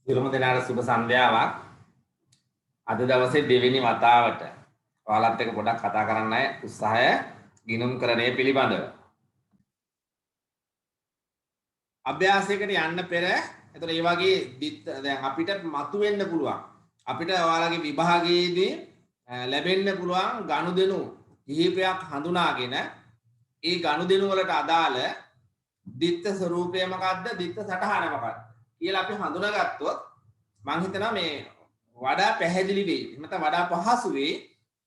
සිරුම දෙනාට සුබ සන්ධ්‍යාවක්. අද දවසේ දෙවෙනි වතාවට ඔයාලත් එක්ක පොඩක් කතා කරන්නයි උත්සාහය ගිණුම්කරණය පිළිබඳව. අභ්‍යාසයකට යන්න පෙර එතකොට මේ වගේ දැන් අපිට මතුවෙන්න පුළුවන්. අපිට ඔයාලගේ විභාගයේදී ලැබෙන්න පුළුවන් ගනුදෙනු කිහිපයක් හඳුනාගෙන ඒ ගනුදෙනු වලට අදාළ දිත්ත ස්වරූපය මොකද්ද? දිත්ත සටහන මොකද්ද? කියලා අපි හඳුනාගත්තොත් මම හිතනවා මේ වඩා පැහැදිලි වෙයි. නැත්නම් වඩා පහසු වෙයි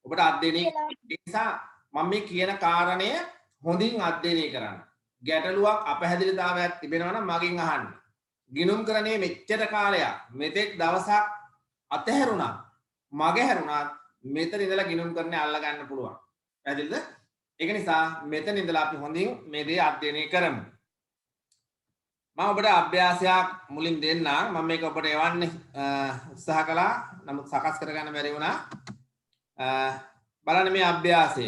ඔබට අධ්‍යයනය. ඒ නිසා මම මේ කියන කාරණය හොඳින් අධ්‍යයනය කරන්න. ගැටලුවක් අපැහැදිලිතාවයක් තිබෙනවා නම් මගෙන් අහන්න. ගිණුම්කරණයේ මෙච්චර කාලයක් මෙතෙක් දවසක් අතහැරුණා. මගේ හැරුණා මෙතන ඉඳලා ගිණුම්කරණය අල්ල ගන්න පුළුවන්. පැහැදිලිද? ඒක නිසා මෙතන ඉඳලා අපි හොඳින් මේ දේ අධ්‍යයනය කරමු. මම ඔබට අභ්‍යාසයක් මුලින් දෙන්නම්. මම මේක ඔබට එවන්න උත්සාහ කළා. නමුත් සකස් කරගන්න බැරි වුණා. බලන්න මේ අභ්‍යාසය.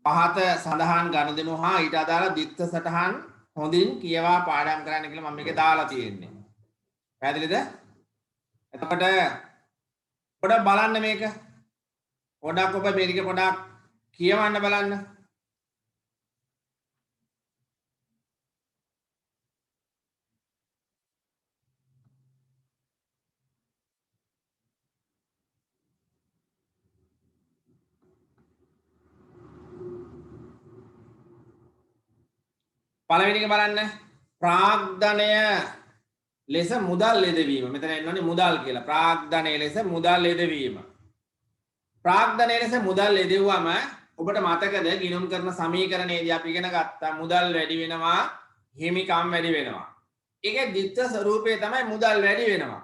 පහත සඳහන් ගනුදෙනු හා ඊට අදාළ දිත්ත සටහන් හොඳින් කියවා පාඩම් කරන්න කියලා මම මේකේ දාලා තියෙන්නේ. පැහැදිලිද? එතකොට පොඩක් බලන්න මේක. පොඩක් ඔබ මේක පොඩක් කියවන්න බලන්න. පළවෙනි එක බලන්න. ප්‍රාග්ධනය ලෙස මුදල් යෙදවීම. මෙතන එන්නෝනේ මුදල් කියලා. ප්‍රාග්ධනය ලෙස මුදල් යෙදවීම. ප්‍රාග්ධනය ලෙස මුදල් යෙදෙව්වම ඔබට මතකද ගිණුම් කරන සමීකරණයේදී අපි ඉගෙන ගත්තා මුදල් වැඩි වෙනවා, හිමිකම් වැඩි වෙනවා. ඒකේ දිත්ත ස්වරූපය තමයි මුදල් වැඩි වෙනවා.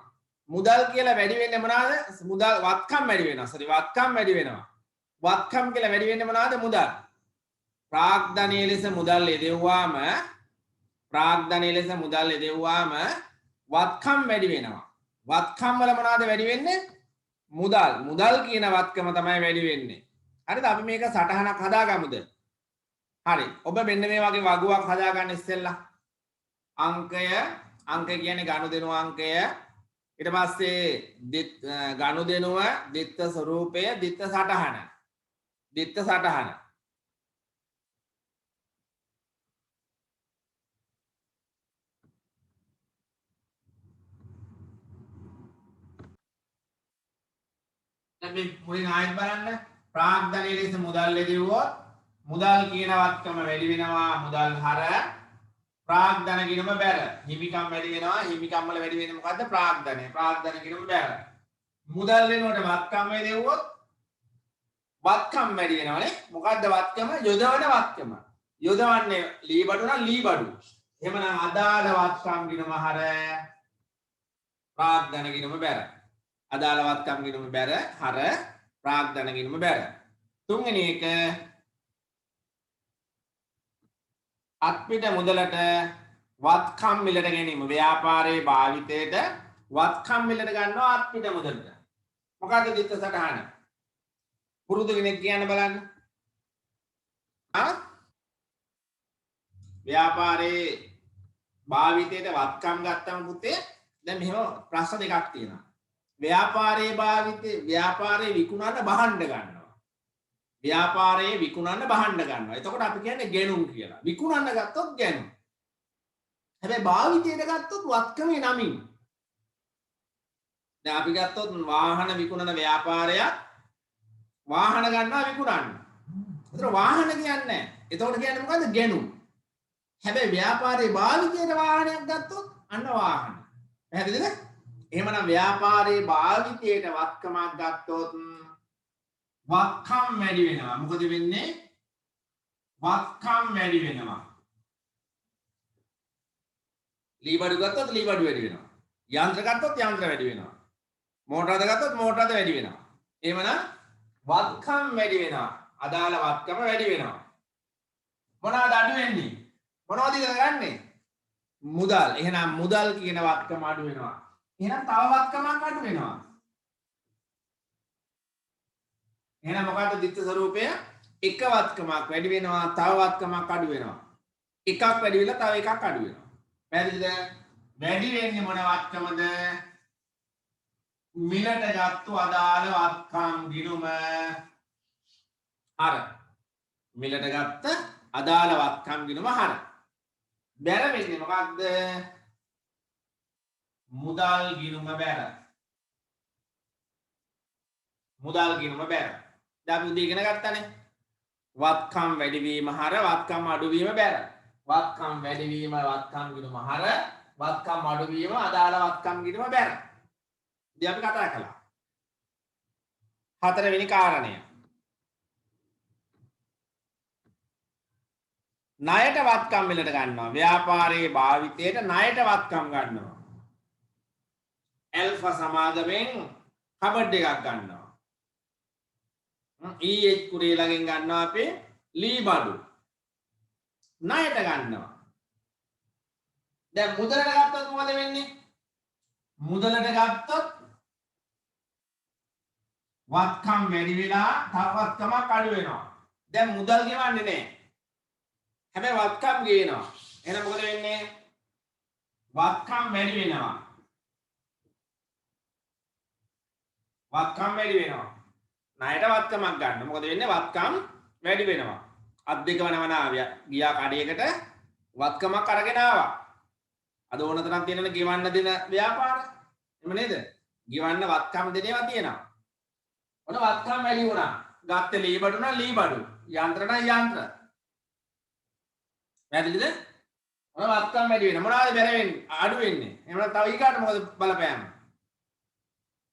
මුදල් කියලා වැඩි වෙන්නේ මොනවාද? මුදල් වත්කම් වැඩි වෙනවා. වත්කම් වැඩි වෙනවා. වත්කම් කියලා වැඩි වෙන්නේ මොනවාද? මුදල්. ප්‍රාග්ධනය ලෙස මුදල් යෙදෙව්වාම වත්කම් වැඩි වෙනවා. වත්කම් වල මොනවාද වැඩි වෙන්නේ? මුදල්. මුදල් කියන වත්කම තමයි වැඩි වෙන්නේ. හරිද? අපි මේක සටහනක් හදාගමුද? හරි. ඔබ මෙන්න මේ වගේ වගුවක් හදාගන්න ඉස්සෙල්ලා. අංක කියන්නේ ගනුදෙනු අංකය. ඊට පස්සේ ගනුදෙනුව, දිත්ත ස්වරූපය, දිත්ත සටහන. අපි මුලින් ආයෙත් බලන්න. ප්‍රාග්ධනය ලෙස මුදල් යෙදුවොත් මුදල් කියන වත්කම වැඩි වෙනවා. මුදල් හර ප්‍රාග්ධන ගිණුම බැර. හිමිකම් වැඩි වෙනවා. හිමිකම් වල වැඩි වෙන්නේ මොකද්ද? ප්‍රාග්ධන ගිණුම බැර. මුදල් වෙනකොට වත්කම් යෙදුවොත් වත්කම් වැඩි වෙනවානේ. මොකද්ද වත්කම? යොදවන වත්කම. යොදවන්නේ ලී බඩු නම් ලී බඩු. එහෙමනම් අදාළ වත්කම් ගිණුම හර ප්‍රාග්ධන ගිණුම බැර. අදාළ වත්කම් ගිණුම බැර හර ප්‍රාග්ධන ගිණුම බැර. තුන්වෙනි එක අත්පිට මුදලට වත්කම් මිලට ගැනීම. ව්‍යාපාරයේ භාවිතයට වත්කම් මිලට ගන්නවා අත්පිට මුදලට. මොකද්ද දිත්ත සටහන? පුරුදු කෙනෙක් කියන්න බලන්න. ව්‍යාපාරයේ භාවිතයට වත්කම් ගත්තම පුතේ දැන් මෙහෙම ප්‍රශ්න දෙකක් තියෙනවා. ව්‍යාපාරයේ විකුණන්න බහන්න ගන්නවා. එතකොට අපි කියන්නේ ගැනුම් කියලා. විකුණන්න ගත්තොත් ගැනුම්. හැබැයි භාවිතයට ගත්තොත් වත්කමේ නමින්. දැන් අපි ගත්තොත් වාහන විකුණන ව්‍යාපාරයක් වාහන ගන්නවා විකුණන්න. ඒතර වාහන කියන්නේ නැහැ. එතකොට කියන්නේ මොකද්ද? ගැනුම්. හැබැයි ව්‍යාපාරයේ භාවිතයට වාහනයක් ගත්තොත් අන්න වාහන. පැහැදිලිද? එහෙමනම් ව්‍යාපාරයේ භාවිතයට වත්කමක් ගත්තොත් වත්කම් වැඩි වෙනවා. මොකද වෙන්නේ? වත්කම් වැඩි වෙනවා. ලී බඩු ගත්තොත් ලී බඩු වැඩි වෙනවා. යන්ත්‍ර ගත්තොත් යන්ත්‍ර වැඩි වෙනවා. මෝටරද ගත්තොත් මෝටරද වැඩි වෙනවා. එහෙමනම් වත්කම් වැඩි වෙනවා. අදාළ වත්කම වැඩි වෙනවා. මොනවාද අඩු වෙන්නේ? මොනවද ගන්නේ? මුදල්. එහෙනම් මුදල් කියන වත්කම අඩු වෙනවා. එහෙනම් තව වත්කමක් අඩු වෙනවා. එහෙනම් මොකද්ද දිත්ත ස්වරූපය? එක වත්කමක් වැඩි වෙනවා, තව වත්කමක් අඩු වෙනවා. එකක් වැඩි වෙලා තව එකක් අඩු වෙනවා. පැහැදිලිද? වැඩි වෙන්නේ මොන වත්කමද? මිලට ගත්තු අදාළ වත්කම් ගිණුම හර. මිලට ගත්ත අදාළ වත්කම් ගිණුම හර. බැර වෙන්නේ මොකක්ද? මුදල් ගිණුම බැර. මුදල් ගිණුම බැර. දැන් අපි උදේ ඉගෙන ගත්තානේ. වත්කම් වැඩිවීම හර වත්කම් අඩුවීම බැර. වත්කම් වැඩිවීම වත්කම් ගිණුම හර වත්කම් අඩුවීම අදාළ වත්කම් ගිණුම බැර. ඉතින් අපි කතා කළා. හතරවෙනි කාරණය. ණයට වත්කම් වලට ගන්නවා. ව්‍යාපාරයේ භාවිතයට ණයට වත්කම් ගන්නවා. ඇල්ෆා සමාගමෙන් කබඩ් එකක් ගන්නවා. EH කුරේලගෙන් ගන්නවා අපේ ලී බඩු. ණයට ගන්නවා. දැන් මුදලට ගත්තොත් මොකද වෙන්නේ? මුදලට ගත්තොත් වත්කම් වැඩි වෙලා තව වත්කමක් අඩු වෙනවා. දැන් මුදල් ගෙවන්නේ නැහැ. හැබැයි වත්කම් ගේනවා. එහෙනම් මොකද වෙන්නේ? වත්කම් වැඩි වෙනවා. වත්කම් වැඩි වෙනවා. ණයට වත්කමක් ගන්න. මොකද වෙන්නේ? වත්කම් වැඩි වෙනවා. අත් දෙක වනවනා ගියා කඩේකට වත්කමක් අරගෙන ආවා. අද ඕන තරම් තියෙනනේ ගෙවන්න දෙන ව්‍යාපාර. එහෙම නේද? ගෙවන්න වත්කම් දෙන ඒවා තියෙනවා. ඔන්න වත්කම් වැඩි වුණා. ගත්තේ ලී බඩු නම් ලී බඩු. යන්ත්‍ර නම් යන්ත්‍ර. පැහැදිලිද? ඔන්න වත්කම් වැඩි වෙනවා. මොනවාද බැර වෙන්නේ? අඩු වෙන්නේ. එහෙම නැත්නම් තව ඊගාට මොකද බලපෑම?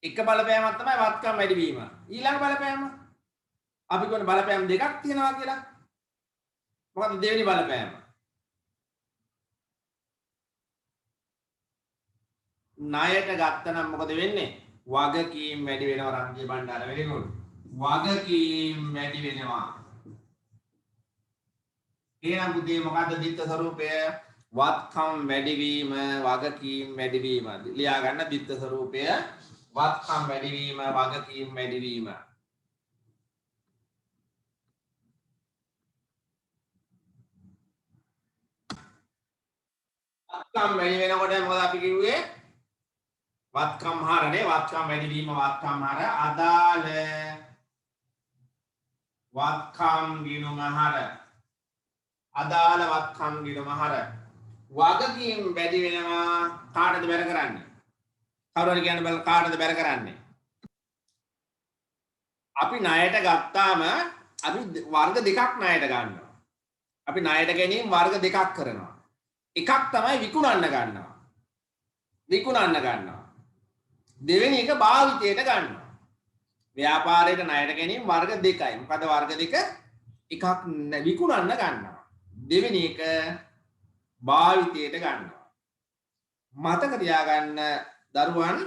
එක බලපෑමක් තමයි වත්කම් වැඩි වීම. ඊළඟ බලපෑම අපි කියන බලපෑම් දෙකක් තියෙනවා කියලා. මොකද්ද දෙවෙනි බලපෑම? ණයට ගත්තනම් මොකද වෙන්නේ? වගකීම් වැඩි වෙනවා. රංජේ බණ්ඩාර very good. වගකීම් වැඩි වෙනවා. එහෙනම් පුතේ මොකද්ද දිත්ත ස්වરૂපය? වත්කම් වැඩිවීම වගකීම් වැඩිවීම. ලියා ගන්න දිත්ත ස්වરૂපය වත්කම් වැඩිවීම වගකීම් වැඩිවීම. වත්කම් වැඩි වෙනකොට මොකද අපි කිව්වේ? වත්කම් හරනේ. වත්කම් වැඩිවීම වත්කම් හර අදාළ වත්කම් ගිණුම හර අදාළ වත්කම් ගිණුම හර. වගකීම් වැඩි වෙනවා. කාටද බැර කරන්නේ? කවුරු හරි කියන්න බල කාටද බැර කරන්නේ? අපි ණයට ගත්තාම අපි වර්ග දෙකක් ණයට ගන්නවා. අපි ණයට ගැනීම වර්ග දෙකක් කරනවා. එකක් තමයි විකුණන්න ගන්නවා. විකුණන්න ගන්නවා. දෙවෙනි එක භාවිතයට ගන්නවා. ව්‍යාපාරයට ණයට ගැනීම වර්ග දෙකයි. මොකද වර්ග දෙක? එකක් විකුණන්න ගන්නවා. දෙවෙනි එක භාවිතයට ගන්නවා. මතක තියාගන්න දරුවන්,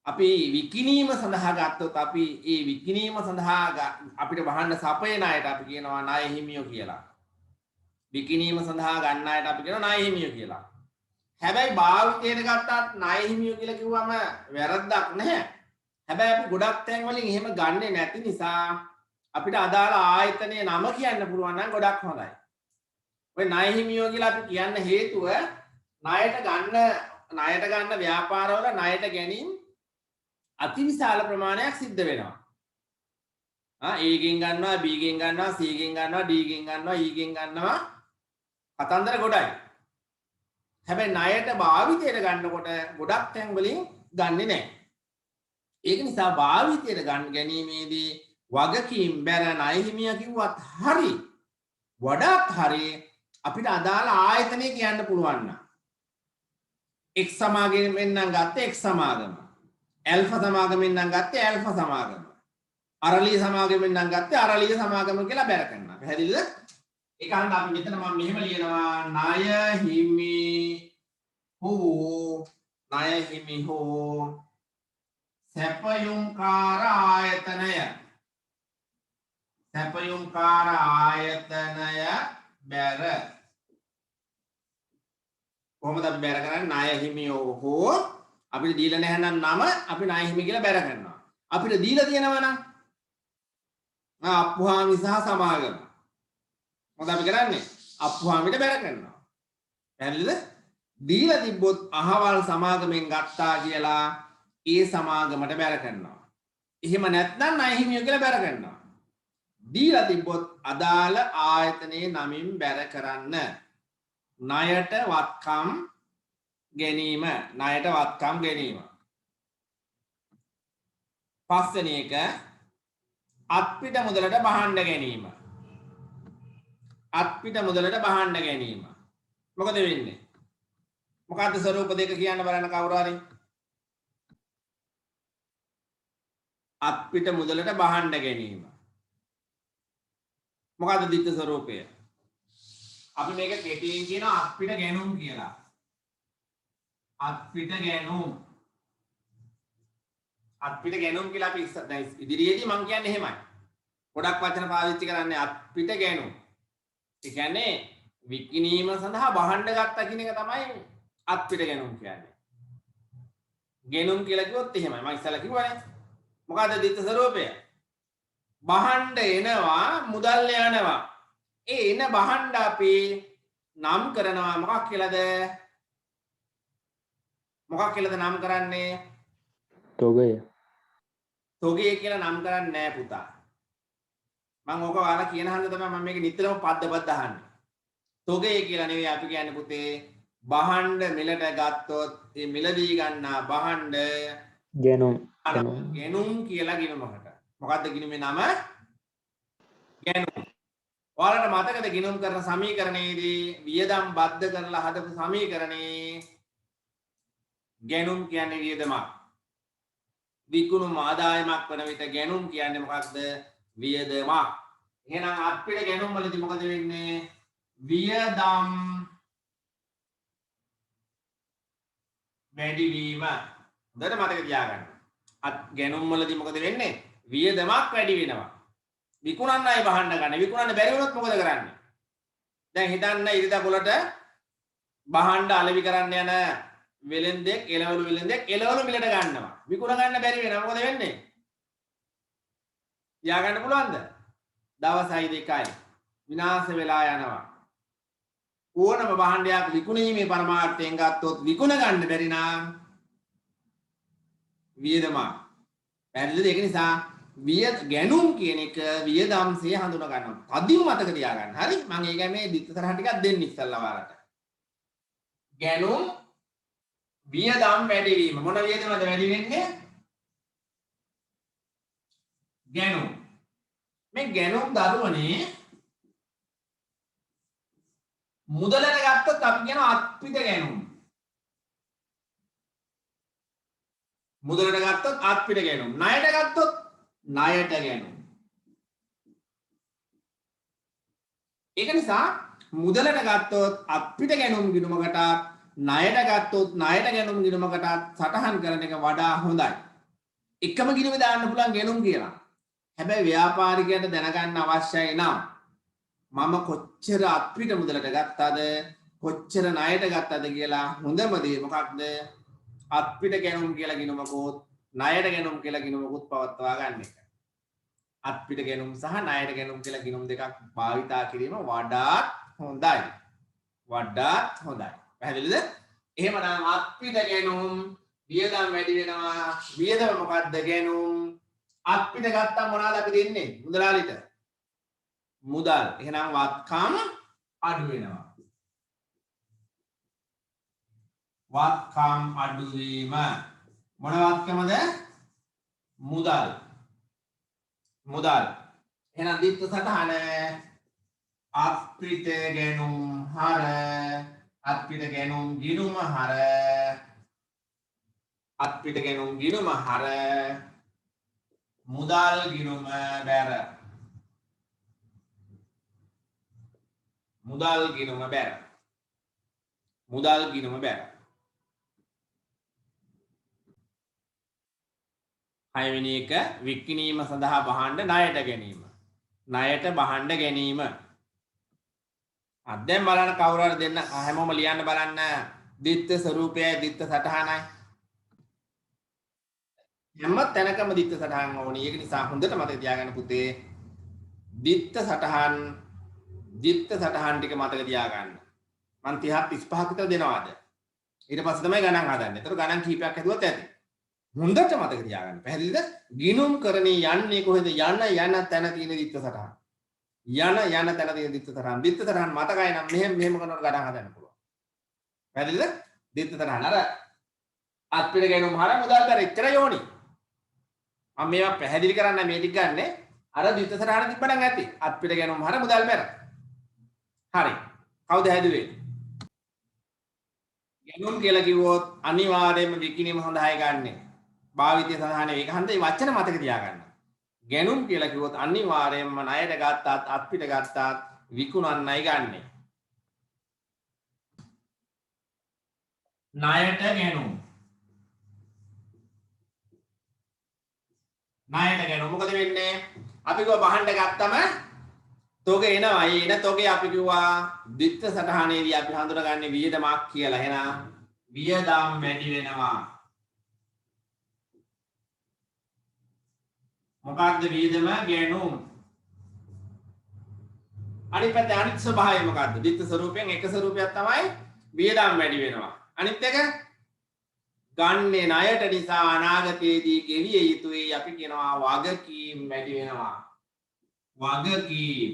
අපි විකිණීම සඳහා ගත්තොත් අපි ඒ විකිණීම සඳහා අපිට වහන්න සපයන අයට අපි කියනවා ණය හිමියෝ කියලා. විකිණීම සඳහා ගන්න අයට අපි කියනවා ණය හිමියෝ කියලා. හැබැයි භාවිතයට ගත්තත් ණය හිමියෝ කියලා කිව්වම වැරද්දක් නැහැ. හැබැයි අපි ගොඩක් තැන් වලින් එහෙම ගන්නෙ නැති නිසා අපිට අදාළ ආයතනයේ නම කියන්න පුළුවන් නම් ගොඩක් හොඳයි. ඔය ණය හිමියෝ කියලා අපි කියන්න හේතුව ණයට ගන්න ව්‍යාපාරවල ණයට ගැනීම අතිවිශාල ප්‍රමාණයක් සිද්ධ වෙනවා. A ගෙන් ගන්නවා, B ගෙන් ගන්නවා, C ගෙන් ගන්නවා, D ගෙන් ගන්නවා, E ගෙන් ගන්නවා. කතන්දර ගොඩයි. හැබැයි ණයට භාවිතයට ගන්නකොට ගොඩක් තැන් වලින් ගන්නෙ නැහැ. ඒක නිසා භාවිතයට ගන්න ගැනීමේදී වගකීම් බැර ණය හිමියා කිව්වත් හරි, වඩාත් හරි අපිට අදාළ ආයතනය කියන්න පුළුවන් නම් X සමාගමෙන් නම් ගත්තේ X සමාගම, ඇල්ෆා සමාගමෙන් නම් ගත්තේ ඇල්ෆා සමාගම, අරලී සමාගමෙන් නම් ගත්තේ අරලී සමාගම කියලා බැර කරනවා. පැහැදිලිද? ඒක අහන්න අපි මෙතන මම මෙහෙම ලියනවා ණය හිමි හෝ සැපයුම්කාර ආයතනය. සැපයුම්කාර ආයතනය බැර. කොහොමද අපි බැර කරන්නේ? ණය හිමියෝ හෝ අපිට දීලා නැහැ නම් නම අපි ණය හිමි කියලා බැර කරනවා. අපිට දීලා තියෙනවා නම් අප්පුහාමි සහ සමාගම. මොකද අපි කරන්නේ? අප්පුවාම ඊට බැර කරනවා. පැහැදිලිද? දීලා තිබ්බොත් අහවල් සමාගමෙන් ගත්තා කියලා ඒ සමාගමට බැර කරනවා. එහෙම නැත්නම් ණය හිමියෝ කියලා බැර කරනවා. දීලා තිබ්බොත් අදාළ ආයතනයේ නමින් බැර කරන්න. ණයට වත්කම් ගැනීම. ණයට වත්කම් ගැනීම. පස්වෙනි එක අත්පිට මුදලට බහන්න ගැනීම. අත්පිට මුදලට බහන්න ගැනීම. මොකද වෙන්නේ? මොකද්ද ස්වරූප දෙක කියන්න බලන්න කවුරු හරි? අත්පිට මුදලට බහන්න ගැනීම. මොකද්ද දිත්ත ස්වරූපය? අපි මේක කෙටියෙන් කියනවා අත්පිට ගැනුම් කියලා. අත්පිට ගැනුම්. අත්පිට ගැනුම් කියලා අපි ඉදිරියේදී මම කියන්නේ එහෙමයි. ගොඩක් වචන පාවිච්චි කරන්නේ අත්පිට ගැනුම්. ඒ කියන්නේ විකිණීම සඳහා බහන්න ගත්තා කියන එක තමයි අත්පිට ගැනුම් කියන්නේ. ගැනුම් කියලා කිව්වොත් එහෙමයි. මම ඉස්සලා කිව්වනේ. මොකද්ද දිත්ත ස්වරූපය? බහන්න එනවා මුදල් යනවා. ඒ එන බහන්න අපි නම් කරනවා මොකක් කියලාද? මොකක් කියලාද නම් කරන්නේ? තොගය. තොගය කියලා නම් කරන්නේ නෑ පුතා. මම ඕක ඔයාලා කියන හන්ද තමයි මම මේක නිතරම පද්ද අහන්නේ. තොගය කියලා නෙවෙයි අපි කියන්නේ පුතේ බහන්න මිලට ගත්තොත් ඒ මිලදී ගන්නා බහන්න ගැනුම්. ගැනුම් කියලා ගිණුමකට. මොකද්ද ගිණුමේ නම? ගැනුම්. ඔයාලට මතකද ගිණුම් කරන සමීකරණයේදී වියදම් බද්ධ කරලා හදපු සමීකරණේ ගැනුම් කියන්නේ වියදමක්. විකුණුම් ආදායමක් වන විට ගැනුම් කියන්නේ මොකක්ද? වියදමක්. එහෙනම් අත්පිට ගැනුම් වලදී මොකද වෙන්නේ? වියදම් වැඩි වීම. හොඳට මතක තියාගන්න. ගැනුම් වලදී මොකද වෙන්නේ? වියදමක් වැඩි වෙනවා. විකුණන්න අය බහන්න ගන්න. විකුණන්න බැරි වුණොත් මොකද කරන්නේ? දැන් හිතන්න ඉරිදා පොළට බහන්න අලෙවි කරන්න යන වෙලෙන්දෙක් එළවලු වෙලෙන්දෙක් එළවලු මිලට ගන්නවා. විකුණ ගන්න බැරි වෙනවා. මොකද වෙන්නේ? තියා ගන්න පුළුවන්ද? දවසයි දෙකයි විනාශ වෙලා යනවා. ඕනම භාණ්ඩයක් විකුණීමේ පරමාර්ථයෙන් ගත්තොත් විකුණ ගන්න බැරි නම් වියදමක්. පැහැදිලිද? ඒක නිසා ගැනුම් කියන එක වියදම්සේ හඳුනා ගන්නවා. තදින් මතක තියාගන්න. හරි? මම ඒක මේ දිත්තතරහ ටිකක් දෙන්න ඉස්සල්ලා ඔයාලට. ගැනුම් වියදම් වැඩි වීම. මොන වියදමද වැඩි වෙන්නේ? ගැනුම්. මේ ගැනුම් දරුවනේ මුදලට ගත්තොත් අපි කියනවා අත්පිට ගැනුම්. මුදලට ගත්තොත් අත්පිට ගැනුම්. ණයට ගත්තොත් ණයට ගැනුම්. ඒක නිසා මුදලට ගත්තොත් අත්පිට ගැනුම් ගිණුමකට ණයට ගත්තොත් ණයට ගැනුම් ගිණුමකට සටහන් කරන එක වඩා හොඳයි. එකම ගිණුමේ දාන්න පුළුවන් ගැනුම් කියලා. හැබැයි ව්‍යාපාරිකයන්ට දැනගන්න අවශ්‍යයි නම් මම කොච්චර අත්පිට මුදලට ගත්තද කොච්චර ණයට ගත්තද කියලා හොඳම දේ මොකක්ද? අත්පිට ගැනුම් කියලා ගිණුමකුත් ණයට ගැනුම් කියලා ගිණුමකුත් පවත්වා ගන්න එක. අත්පිට ගැනුම් සහ ණයට ගැනුම් කියලා ගිණුම් දෙකක් භාවිතා කිරීම වඩාත් හොඳයි. වඩාත් හොඳයි. පැහැදිලිද? එහෙමනම් අත්පිට ගැනුම් වියදම් වැඩි වෙනවා. වියදම මොකද්ද? ගැනුම්. අත්පිට ගත්තා මොනවාද අපි දෙන්නේ? මුදලාලිට. මුදල්. එහෙනම් වත්කම් අඩු වෙනවා. වත්කම් අඩු වීම. මොන වත්කමද? මුදල්. මුදල්. එහෙනම් දිත්ත සටහන අත්පිට ගැනුම් හර අත්පිට ගැනුම් ගිණුම හර අත්පිට ගැනුම් ගිණුම හර මුදල් ගිණුම බැර. මුදල් ගිණුම බැර. මුදල් ගිණුම බැර. හයවෙනි එක විකිණීම සඳහා බහන්න ණයට ගැනීම. ණයට බහන්න ගැනීම. දැන් බලන්න කවුරු හරි දෙන්න හැමෝම ලියන්න බලන්න දිත්ත ස්වරූපයයි දිත්ත සටහනයි. හැම තැනකම දිත්ත සටහන් ඕනේ. ඒක නිසා හොඳට මතක තියාගන්න පුතේ. දිත්ත සටහන් ද්විත්ව සටහන් ටික මතක තියාගන්න. මම 30 35ක් විතර දෙනවාද? ඊට පස්සේ තමයි ගණන් හදන්නේ. ඒතර ගණන් කිහිපයක් හදුවත් ඇති. හොඳට මතක තියාගන්න. පැහැදිලිද? ගිනුම් කරණී යන්නේ කොහෙද? යන තැන තියෙන ද්විත්ව සටහන්. යන තැන තියෙන ද්විත්ව සටහන්. ද්විත්ව සටහන් මතකයි නම් මෙහෙම කරනකොට ගණන් හදන්න පුළුවන්. පැහැදිලිද? ද්විත්ව සටහන් අර අත්පිට ගැනුම් හර මුදල් බැර එච්චර යෝනි. මම මේවා පැහැදිලි කරන්න මේ ටික ගන්නෙ. අර ද්විත්ව සටහන තිබ්බනම් ඇති. අත්පිට ගැනුම් හර මුදල් බැර. හරි. කවුද හැදුවේ? ගැනුම් කියලා කිව්වොත් අනිවාර්යයෙන්ම විකිණීම සඳහායි ගන්නෙ. භාවිතය සඳහා නෙවෙයි. ඒක හන්දේ වචන මතක තියාගන්න. ගැනුම් කියලා කිව්වොත් අනිවාර්යයෙන්ම ණයට ගත්තත් අත්පිට ගත්තත් විකුණන්නයි ගන්නෙ. ණයට ගැනුම්. ණයට ගැනුම් මොකද වෙන්නේ? අපි කිව්වා බහන්න ගත්තම තෝග එනවා. ඒ එන තෝගේ අපි කිව්වා ද්විත්ව සටහනේදී අපි හඳුනගන්නේ වියදමක් කියලා. එහෙනම් වියදම් වැඩි වෙනවා. මොකක්ද වියදම? ගැනුම්. අනිත් පැත්තේ අනිත් ස්වභාවය මොකක්ද? ද්විත්ව ස්වරූපයෙන් එක ස්වරූපයක් තමයි වියදම් වැඩි වෙනවා. අනිත් එක ගන්නේ ණයට නිසා අනාගතයේදී ගෙවිය යුතුයි. අපි කියනවා වගකීම් වැඩි වෙනවා. වගකීම්.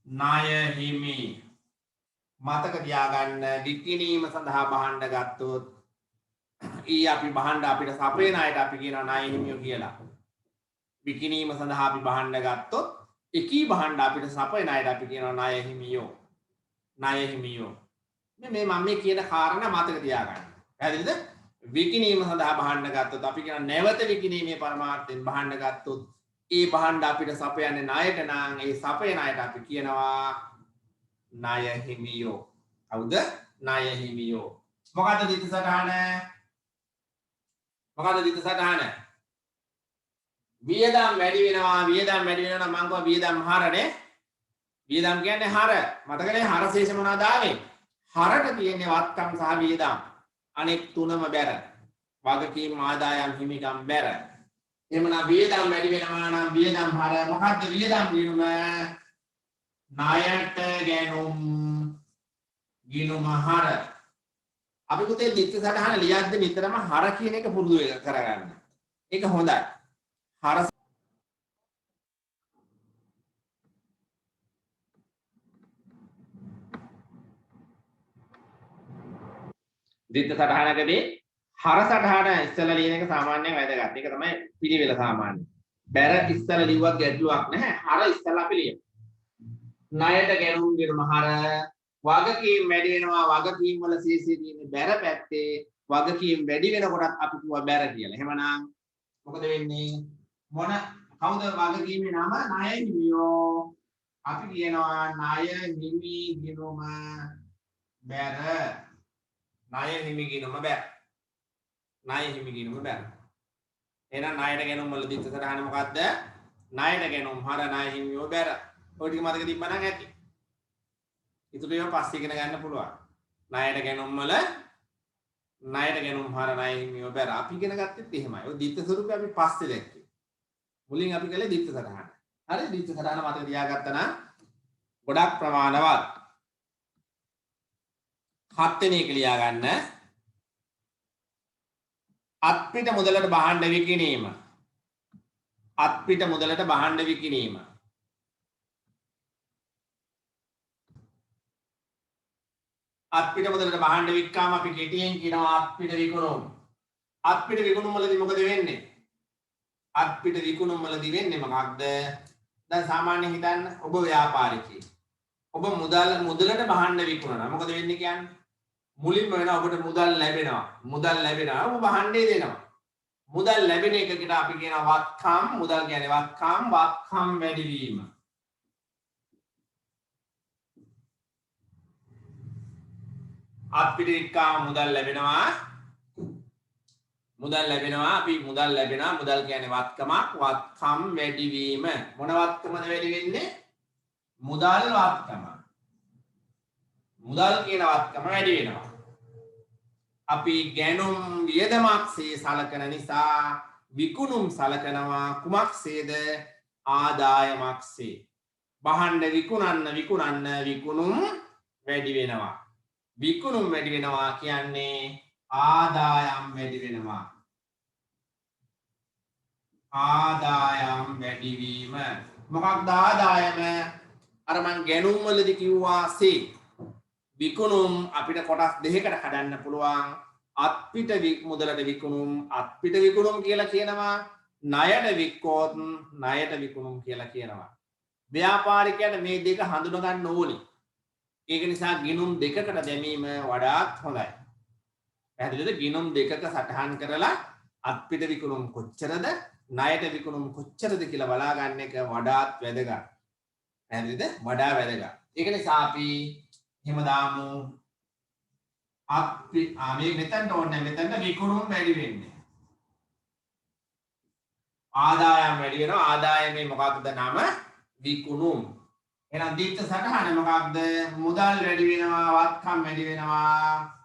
ණය හිමි. මතක තියාගන්න විකිණීම සඳහා බහන්න ගත්තොත් අපි බහන්න අපිට සපේන අයට අපි කියනවා ණය හිමියෝ කියලා. විකිණීම සඳහා අපි බහන්න ගත්තොත් එකී බහන්න අපිට සපේන අයට අපි කියනවා ණය හිමියෝ. ණය හිමියෝ. මේ මම මේ කියන කාරණා මතක තියාගන්න. පැහැදිලිද? විකිණීම සඳහා බහන්න ගත්තොත් අපි කියන නැවත විකිණීමේ පරමාර්ථයෙන් බහන්න ගත්තොත් ඒ බහන්න අපිට සපයන්නේ ණයට නම් ඒ සපයන අයට අපි කියනවා ණය හිමියෝ. කවුද? ණය හිමියෝ. මොකද්ද ද්විත්ව සටහන? මොකද්ද ද්විත්ව සටහන? වියදම් වැඩි වෙනවා. වියදම් වැඩි වෙනවා නම් මම කියවා වියදම් හරනේ. වියදම් කියන්නේ හර. මතකනේ හර ශේෂ මොනවද ආවේ? හරට තියෙන්නේ වත්කම් සහ වියදම්. අනෙක් තුනම බැර. වගකීම් ආදායම් හිමිකම් බැර. එහෙමනම් වියදම් වැඩි වෙනවා නම් වියදම් හර. මොකද්ද වියදම් ගිණුම? ණයට ගැනුම් ගිණුම හර. අපි පුතේ ද්විත්ව සටහන ලියද්දී නිතරම හර කියන එක පුරුදු කරගන්න. ඒක හොඳයි. හර ද්විත්ව සටහනකදී හර සටහන ඉස්සෙල්ලා ලියන එක සාමාන්‍යයෙන් වැදගත්. ඒක තමයි පිළිවෙල සාමාන්‍ය. බැර ඉස්සෙල්ලා ලිව්වත් ගැටලුවක් නැහැ. හර ඉස්සෙල්ලා අපි ලියමු. ණයට ගැනුම් ගිණුම හර. වගකීම් වැඩි වෙනවා. වගකීම් වල ශේෂය තියෙන්නේ බැර පැත්තේ. වගකීම් වැඩි වෙනකොටත් අපි කිව්වා බැර කියලා. එහෙමනම් මොකද වෙන්නේ? කවුද වගකීමේ නම? ණය හිමියෝ. අපි කියනවා ණය හිමි ගිණුම බැර. ණය හිමි ගිණුම බැර. ණය හිමි ගිණුම බැර. එහෙනම් ණයට ගැනුම් වල ද්විත්ව සටහන මොකද්ද? ණයට ගැනුම් හර ණය හිමියෝ බැර. ඔය ටික මතක තිබ්බනම් ඇති. ඉතුරු ඒවා පස්සේ ඉගෙන ගන්න පුළුවන්. ණයට ගැනුම් වල ණයට ගැනුම් හර ණය හිමියෝ බැර. අපි ඉගෙන ගත්තෙත් එහෙමයි. ඔය ද්විත්ව ස්වරූපය අපි පස්සේ දැක්කේ. මුලින් අපි කළේ ද්විත්ව සටහන. හරි ද්විත්ව සටහන මතක තියාගත්තා නම් ගොඩක් ප්‍රමාණවත්. 7 වෙනි එක ලියා ගන්න. අත්පිට මුදලට බහන්න විකිණීම. අත්පිට මුදලට බහන්න විකිණීම. අත්පිට මුදලට බහන්න වික්කාම අපි කෙටියෙන් කියනවා අත්පිට විකුණුම්. අත්පිට විකුණුම් වලදී මොකද වෙන්නේ? අත්පිට විකුණුම් වලදී වෙන්නේ මොකක්ද? දැන් සාමාන්‍යයෙන් හිතන්න ඔබ ව්‍යාපාරිකයෙක්. ඔබ මුදලට බහන්න විකුණනවා. මොකද වෙන්නේ කියන්නේ? මුලින්ම වෙනවා ඔබට මුදල් ලැබෙනවා. මුදල් ලැබෙනවා ඔබ බහන්නේ දෙනවා. මුදල් ලැබෙන එකකට අපි කියනවා වත්කම්. මුදල් කියන්නේ වත්කම් වැඩි වීම. අත්පිට වික්කාම මුදල් ලැබෙනවා. අපි මුදල් ලැබෙනවා. මුදල් කියන්නේ වත්කමක්. වත්කම් වැඩි වීම. මොන වත්කමද වැඩි වෙන්නේ? මුදල් වත්කම. මුදල් කියන වත්කම වැඩි වෙනවා. අපි ගැනුම් වියදමක් සේ සලකන නිසා විකුණුම් සලකනවා කුමක්සේද ආදායමක්සේ. බහන්න විකුණන්න විකුණුම් වැඩි වෙනවා. විකුණුම් වැඩි වෙනවා කියන්නේ ආදායම් වැඩි වෙනවා. ආදායම් වැඩිවීම. මොකක්ද ආදායම? අර මං ගැනුම් වලදී කිව්වා සේ. විකුණුම් අපිට කොටස් දෙකකට හදන්න පුළුවන්. අත්පිට මුදලට විකුණුම් අත්පිට විකුණුම් කියලා කියනවා. ණයට වික්කොත් ණයට විකුණුම් කියලා කියනවා. ව්‍යාපාරිකයන්ට මේ දෙක හඳුනා ගන්න ඕනේ. ඒක නිසා ගිණුම් දෙකකට දැමීම වඩාත් හොඳයි. පැහැදිලිද? ගිණුම් දෙකක සටහන් කරලා අත්පිට විකුණුම් කොච්චරද ණයට විකුණුම් කොච්චරද කියලා බලා ගන්න එක වඩාත් වැදගත්. පැහැදිලිද? වඩා වැදගත්. ඒක නිසා අපි එහෙම දාමු මේ මෙතනට ඕනේ මෙතනට විකුණුම් වැඩි වෙන්නේ. ආදායම් වැඩි වෙනවා. ආදායමේ මොකක්ද නම? විකුණුම්. එහෙනම් දීප්ත සටහන මොකක්ද? මුදල් වැඩි වෙනවා, වත්කම් වැඩි වෙනවා.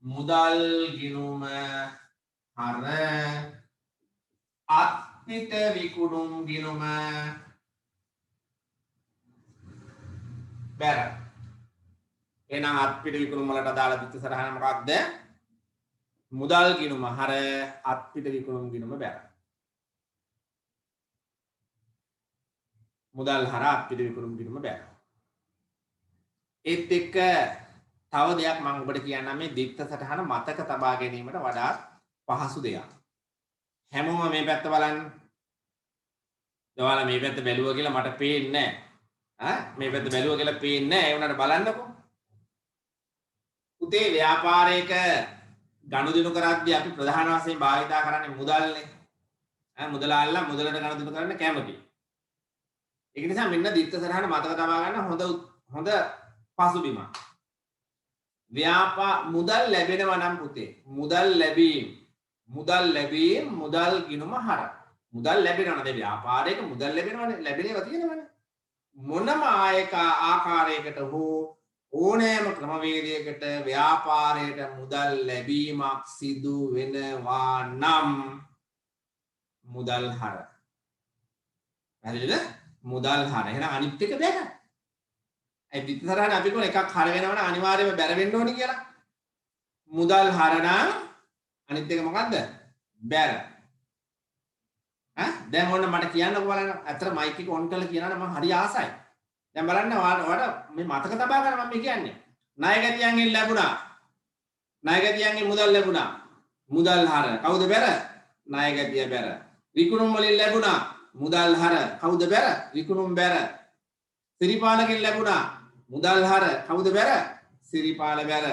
මුදල් ගිණුම හර අත්පිට විකුණුම් ගිණුම බැර. එහෙනම් අත්පිට විකුණුම් වලට අදාළ දීප්ත සටහන මොකක්ද? මුදල් ගිණුම හර අත්පිට විකුණුම් ගිණුම බැර. මුදල් හර අත්පිට විකුණුම් ගිණුම බැර. ඒත් එක්ක තව දෙයක් මම ඔබට කියන්නම් මේ දීප්ත සටහන මතක තබා ගැනීමට වඩාත් පහසු දෙයක්. හැමෝම මේ පැත්ත බලන්න. ඔයාලා මේ පැත්ත බැලුවා කියලා මට පේන්නේ නැහැ. මේ පැත්ත බැලුවා කියලා පේන්නේ නැහැ. ඒ වුණාට බලන්නකෝ. පුතේ ව්‍යාපාරයක ගනුදෙනු කරද්දී අපි ප්‍රධාන වශයෙන් භාවිතා කරන්නේ මුදල්නේ. මුදලාල්ලා මුදලට ගනුදෙනු කරන්න කැමතියි. ඒක නිසා මෙන්න දීප්ත සටහන මතක තබා ගන්න හොඳ පසුබිමක්. මුදල් ලැබෙනවා නම් පුතේ මුදල් ලැබීම මුදල් ගිණුම හර මුදල් ලැබෙනවා නේද? ව්‍යාපාරයක මුදල් ලැබෙනවා තියෙනවනේ. මොනම ආකාරයකට හෝ ඕනෑම ක්‍රමවේදයකට ව්‍යාපාරයට මුදල් ලැබීමක් සිදු වෙනවා නම් මුදල් හර. හරිද? මුදල් හර. එහෙනම් අනිත් එක බැර. ඒ පිටතරණ අපි කොන එකක් හර වෙනවනම් අනිවාර්යයෙන්ම බැර වෙන්න ඕනේ කියලා. මුදල් හර නම් අනිත් එක මොකද්ද? බැර. දැන් ඕන්න මට කියන්නකෝ බලන්න. අතර මයික් එක ඔන් කරලා කියනවනම් මම හරි ආසයි. දැන් බලන්න ඔයාලට මේ මතක තබා ගන්න මම කියන්නේ. ණයගැතියන්ගෙන් ලැබුණා. ණයගැතියන්ගෙන් මුදල් ලැබුණා. මුදල් හර. කවුද බැර? ණයගැතිය බැර. විකුණුම් වලින් ලැබුණා. මුදල් හර. කවුද බැර? විකුණුම් බැර. සිරිපාලකින් ලැබුණා. මුදල් හර. කවුද බැර? සිරිපාල බැර.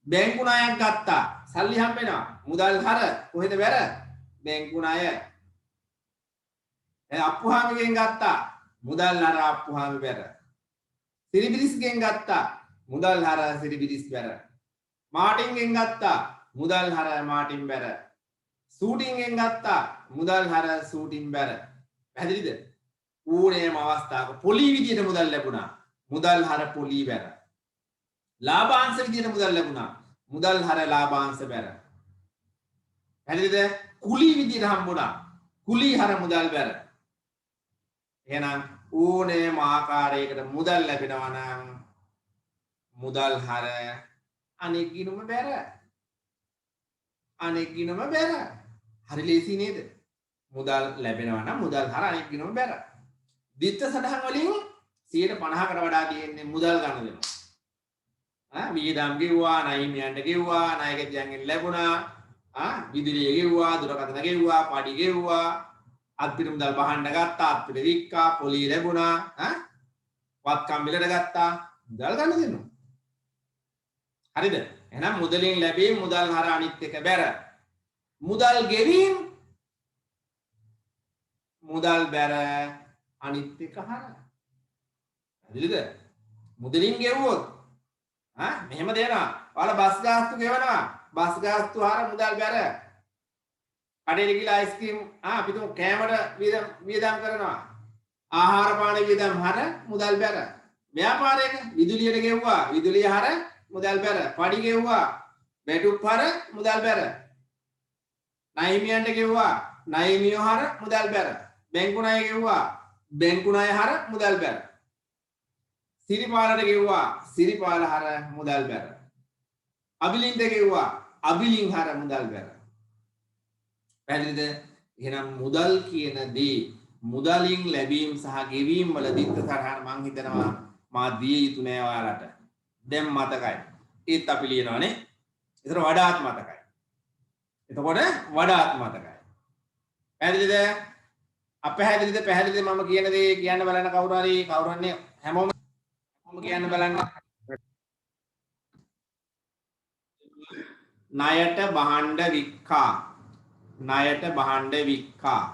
බැංකු ණයක් ගත්තා. සල්ලි හම්බෙනවා. මුදල් හර. කොහෙද බැර? බැංකු ණය. අප්පුහාමිගෙන් ගත්තා. මුදල් හර අප්පුහාමි බැර. සිරිබිරිස්ගෙන් ගත්තා. මුදල් හර සිරිබිරිස් බැර. මාටින්ගෙන් ගත්තා. මුදල් හර මාටින් බැර. සූටින්ගෙන් ගත්තා. මුදල් හර සූටින් බැර. පැහැදිලිද? ඕනෑම අවස්ථාවක පොලී විදියට මුදල් ලැබුණා. මුදල් හර පොලී බැර. ලාභාංශ විදියට මුදල් ලැබුණා. මුදල් හර ලාභාංශ බැර. පැහැදිලිද? කුලී විදියට හම්බුණා. කුලී හර මුදල් බැර. එහෙනම් ඕනෑම ආකාරයකට මුදල් ලැබෙනවා නම් මුදල් හර අනෙක් ගිණුම බැර. අනෙක් ගිණුම බැර. හරි ලේසි නේද? මුදල් ලැබෙනවා නම් මුදල් හර අනෙක් ගිණුම බැර. දිත්ත සටහන් වලින් 50%කට වඩා තියෙන්නේ මුදල් ගන්න දෙනවා. වියදම් ගෙව්වා, ණයිමියන්ට ගෙව්වා, ණයගැතියන්ගෙන් ලැබුණා, විදුලිය ගෙව්වා, දුරකථන ගෙව්වා, පඩි ගෙව්වා, අත්පිට මුදල් බහන්න ගත්තා, අත්පිට වික්කා, පොලී ලැබුණා, වත්කම් මිලට ගත්තා, මුදල් ගන්න දෙනවා. හරිද? එහෙනම් මුදලින් ලැබීම මුදල් හර අනිත් එක බැර. මුදල් ගෙවීම මුදල් බැර අනිත් එක හර. හරිද? මුදලින් ගෙවුවොත් මෙහෙම දෙනවා. ඔයාලා බස් ගාස්තු ගෙවනවා. බස් ගාස්තු හර මුදල් බැර. කඩේට ගිහලා අයිස්ක්‍රීම් අපි තුමු කෑමට වියදම් කරනවා. ආහාර පාන වියදම් හර මුදල් බැර. ව්‍යාපාරයක විදුලියට ගෙවුවා. විදුලිය හර මුදල් බැර. පඩි ගෙවුවා. බැටුප් හර මුදල් බැර. ණය හිමියන්ට කිව්වා ණය හිමියෝ හර මුදල් බැර. බැංකු ණය කිව්වා බැංකු ණය හර මුදල් බැර. සිරිපාලට කිව්වා සිරිපාල හර මුදල් බැර. අබිලින්ට කිව්වා අබිලින් හර මුදල් බැර. පැහැදිලිද? එහෙනම් මුදල් කියන දේ මුදලින් ලැබීම් සහ ගෙවීම් වල දිත්ත සටහන මං හිතනවා මා දිය යුතු නෑ ඔයාලට. දැන් මතකයි. ඒත් අපි ලියනවානේ. ඒතර වඩාත් මතකයි. එතකොට වඩාත් මතකයි. පැහැදිලිද? අපැහැදිලිද? පැහැදිලිද මම කියන දේ කියන්න බලන්න කවුරු හරි කවුරුන්නේ හැමෝම කියන්න බලන්න. ණයට බහඬ වික්කා. ණයට බහඬ වික්කා.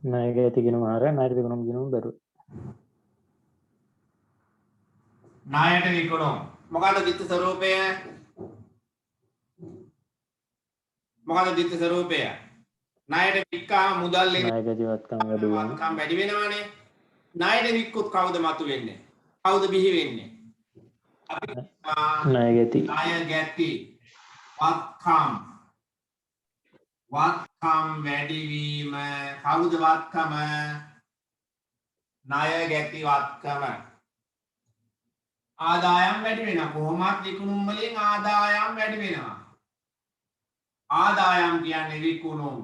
ණයක ඇති ගිණුම හර ණයට විකුණුම් ගිණුම බැරුව. ණයට විකුණුම්. මොකද්ද දිත්ත ස්වરૂපය? මොකද්ද දිත්ත ස්වરૂපය? ණයට වික්කාම මුදල් ණයක ජීවත්කම් වැඩි වෙනවා. වත්කම් වැඩි වෙනවානේ. ණයට වික්කුත් කවුද මතු වෙන්නේ? කවුද බිහි වෙන්නේ? අපි ණය ගැති. ණය ගැති වත්කම් වත්කම් වැඩිවීම. කවුද වත්කම? ණය ගැති වත්කම. ආදායම් වැඩි වෙනවා. කොහොමත් විකුණුම් වලින් ආදායම් වැඩි වෙනවා. ආදායම් කියන්නේ විකුණුම්.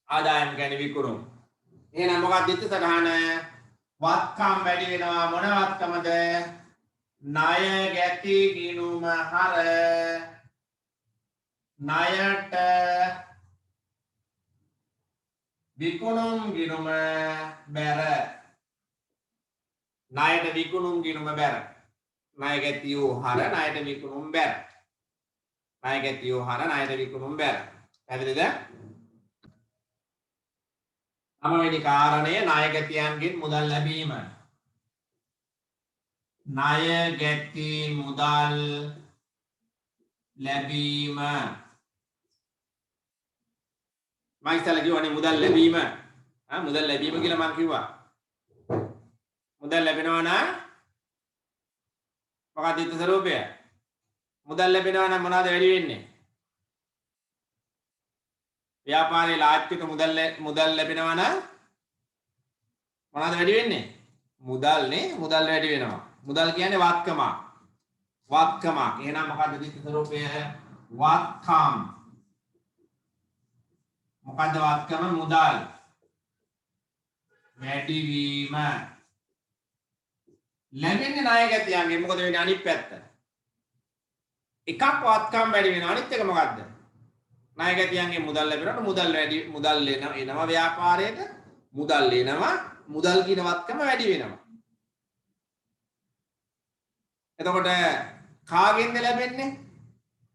ආදායම් කියන්නේ විකුණුම්. එහෙනම් මොකක්ද දිත්ත සටහන? වත්කම් වැඩි වෙනවා. මොන වත්කමද? ණය ගැති ගිණුම හර ණයට විකුණුම් ගිණුම බැර. ණයට විකුණුම් ගිණුම බැර. ණය ගැතියෝ හර ණයට විකුණුම් බැර. ණය ගැතියෝ හර ණයට විකුණුම් බැර. පැහැදිලිද? 9 වෙනි කාරණය ණය ගැතියන්ගෙන් මුදල් ලැබීම. ණය ගැති මුදල් ලැබීම. මම ඉස්සෙල්ලා කිව්වනේ මුදල් ලැබීම. මුදල් ලැබීම කියලා මම කිව්වා. මුදල් ලැබෙනවා නම් මොකක්ද දිත්ත ස්වરૂපය? මුදල් ලැබෙනවා නම් මොනවද වැඩි වෙන්නේ? ව්‍යාපාරයේ ලාභික මුදල් ලැබෙනවා නම් මොනවද වැඩි වෙන්නේ? මුදල්නේ. මුදල් වැඩි වෙනවා. මුදල් කියන්නේ වත්කම. වත්කම. එහෙනම් මොකක්ද දිත්ත ස්වરૂපය? වත්කම්. මොකද්ද වත්කම? මුදල් වැඩි වීම. ලැබෙන්නේ ණය ගැතියන්ගෙන්. මොකද වෙන්නේ අනිත් පැත්ත? එකක් වත්කම් වැඩි වෙනවා. අනිත් එක මොකද්ද? ණය ගැතියන්ගෙන් මුදල් ලැබෙනකොට මුදල් එනවා ව්‍යාපාරයට. මුදල් එනවා. මුදල් කියන වත්කම වැඩි වෙනවා. එතකොට කාගෙන්ද ලැබෙන්නේ?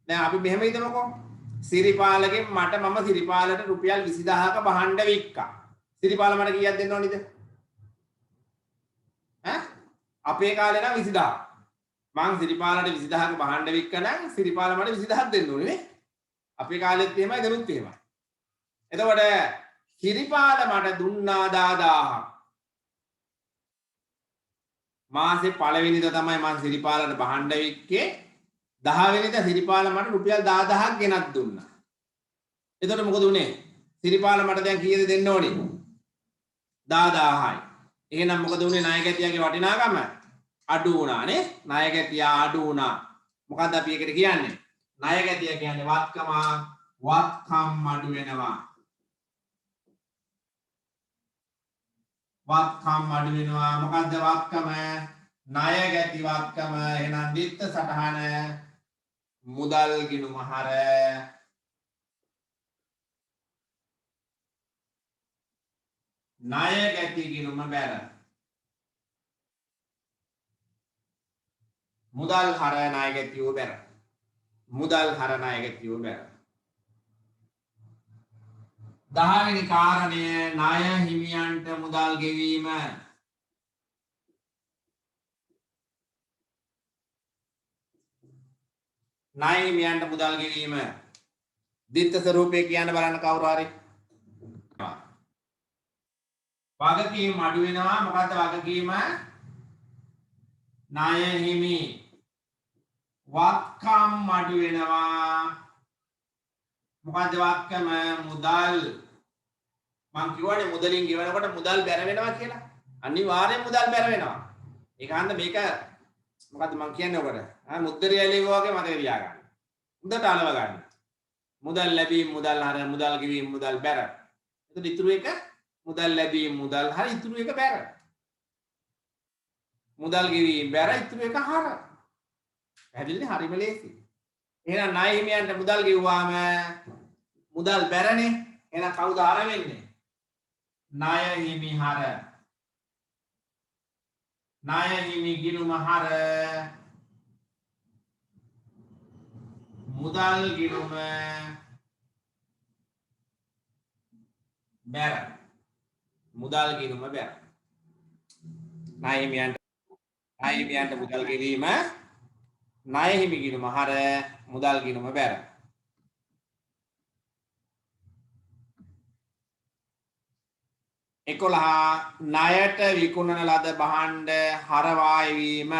දැන් අපි මෙහෙම හිතමුකෝ. සිරිපාලගෙන් මම සිරිපාලට රුපියල් 20000ක බහඬ වික්කා. සිරිපාල මට කීයක් දෙන්න ඕනිද? අපේ කාලේ නම් 20000. මං සිරිපාලට 20000ක බහඬ වික්ක නම් සිරිපාල මට 20000ක් දෙන්න ඕනේ නේ. අපේ කාලෙත් එහෙමයි දනුත් එහෙමයි. එතකොට සිරිපාල මට දුන්නා 10000ක්. මාසේ පළවෙනිදා තමයි මං සිරිපාලට බහඬ වික්කේ. 10 වෙනිදා සිරිපාල මට රුපියල් 10000ක් ගෙනත් දුන්නා. එතකොට මොකද උනේ? සිරිපාල මට දැන් කීයද දෙන්න ඕනේ? 10000යි. එහෙනම් මොකද උනේ? ණය ගැතියාගේ වටිනාකම අඩු වුණා නේ. ණය ගැතියා අඩු වුණා. මොකද්ද අපි ඒකට කියන්නේ? ණය ගැතියා කියන්නේ වත්කම. වත්කම් අඩු වෙනවා. වත්කම් අඩු වෙනවා. මොකද්ද වත්කම? ණය ගැති වත්කම. එහෙනම් දිත්ත සටහන මුදල් ගිණුම හර ණය ගැති ගිණුම බැර. මුදල් හර ණය ගැතියෝ බැර. මුදල් හර ණය ගැතියෝ බැර. 10 වෙනි කාරණය ණය හිමියන්ට මුදල් ගෙවීම. ණය හිමියන්ට මුදල් ගෙවීම. දිත්ත ස්වરૂපය කියන්න බලන්න කවුරු හරි. වගකීම් අඩු වෙනවා. මොකද්ද වගකීම? ණය හිමි වත්කම් අඩු වෙනවා. මොකද්ද වත්කම? මුදල්. මං කිව්වනේ මුදලින් ගෙවනකොට මුදල් බැර වෙනවා කියලා. අනිවාර්යෙන් මුදල් බැර වෙනවා. ඒක හන්ද මේක මොකද්ද මං කියන්නේ ඔකට? මුද්දරියලේ වගේ මතක තියාගන්න. හොඳට අලව ගන්න. මුදල් ලැබීම මුදල් හර මුදල් ගෙවීම මුදල් බැර. එතකොට ඉතුරු එක මුදල් ලැබීම මුදල් හර ඉතුරු එක බැර. මුදල් ගෙවීම බැර ඉතුරු එක හර. පැහැදිලිද? හරිම ලේසි. එහෙනම් ණය හිමියන්ට මුදල් ගෙවුවාම මුදල් බැරනේ. එහෙනම් කවුද හර වෙන්නේ? ණය හිමි හර. ණය හිමි ගිණුම හර. මුදල් ගිණුම බැර. මුදල් ගිණුම බැර. ණය හිමියන්ට මුදල් ගෙවීම ණය හිමි ගිණුම හර මුදල් ගිණුම බැර. 11 ණයට විකුණන ලද භාණ්ඩ හරවාය වීම.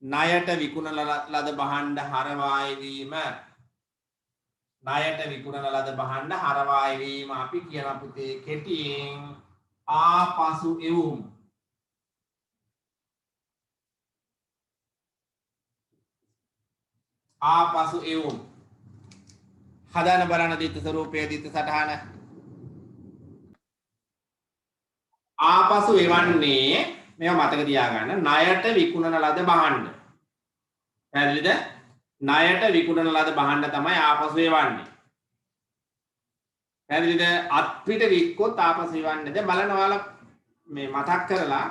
ණයට විකුණන ලද භාණ්ඩ හරවාය වීම. ණයට විකුණන ලද භාණ්ඩ හරවාය වීම අපි කියන පුතේ කෙටියෙන් ආපසු එවුම්. ආපසු එවුම්. හදාන බලන දිත්ත ස්වරූපයේ දිත්ත සටහන. ආපසු එවන්නේ මේවා මතක තියාගන්න ණයට විකුණන ලද භාණ්ඩ. පැහැදිලිද? ණයට විකුණන ලද භාණ්ඩ තමයි ආපසු එවන්නේ. පැහැදිලිද? අත්පිට වික්කොත් ආපසු එවන්නේ. දැන් බලන්න ඔයාලා මේ මතක් කරලා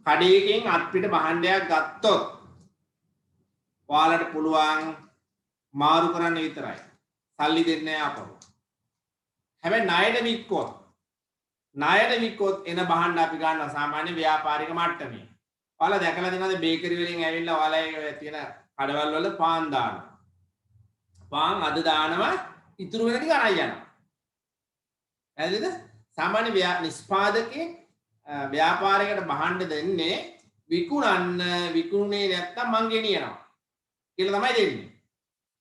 කඩේකින් අත්පිට භාණ්ඩයක් ගත්තොත් ඔයාලට පුළුවන් මාරු කරන්න විතරයි. සල්ලි දෙන්නේ නැහැ අපව. හැබැයි ණයට වික්කොත් එන භාණ්ඩ අපි ගන්නවා සාමාන්‍ය ව්‍යාපාරික මට්ටමේ. ඔයාලා දැකලා තියෙනවද බේකරි වලින් ඇවිල්ලා ඔයාලා තියෙන කඩවල් වල පාන් දානවා. පාන් අද දානවා ඉතුරු වෙන ටික අරන් යනවා. හරිද? සාමාන්‍ය නිෂ්පාදකේ ව්‍යාපාරයකට භාණ්ඩ දෙන්නේ විකුණුනේ නැත්තම් මං ගෙනියනවා කියලා තමයි දෙන්නේ.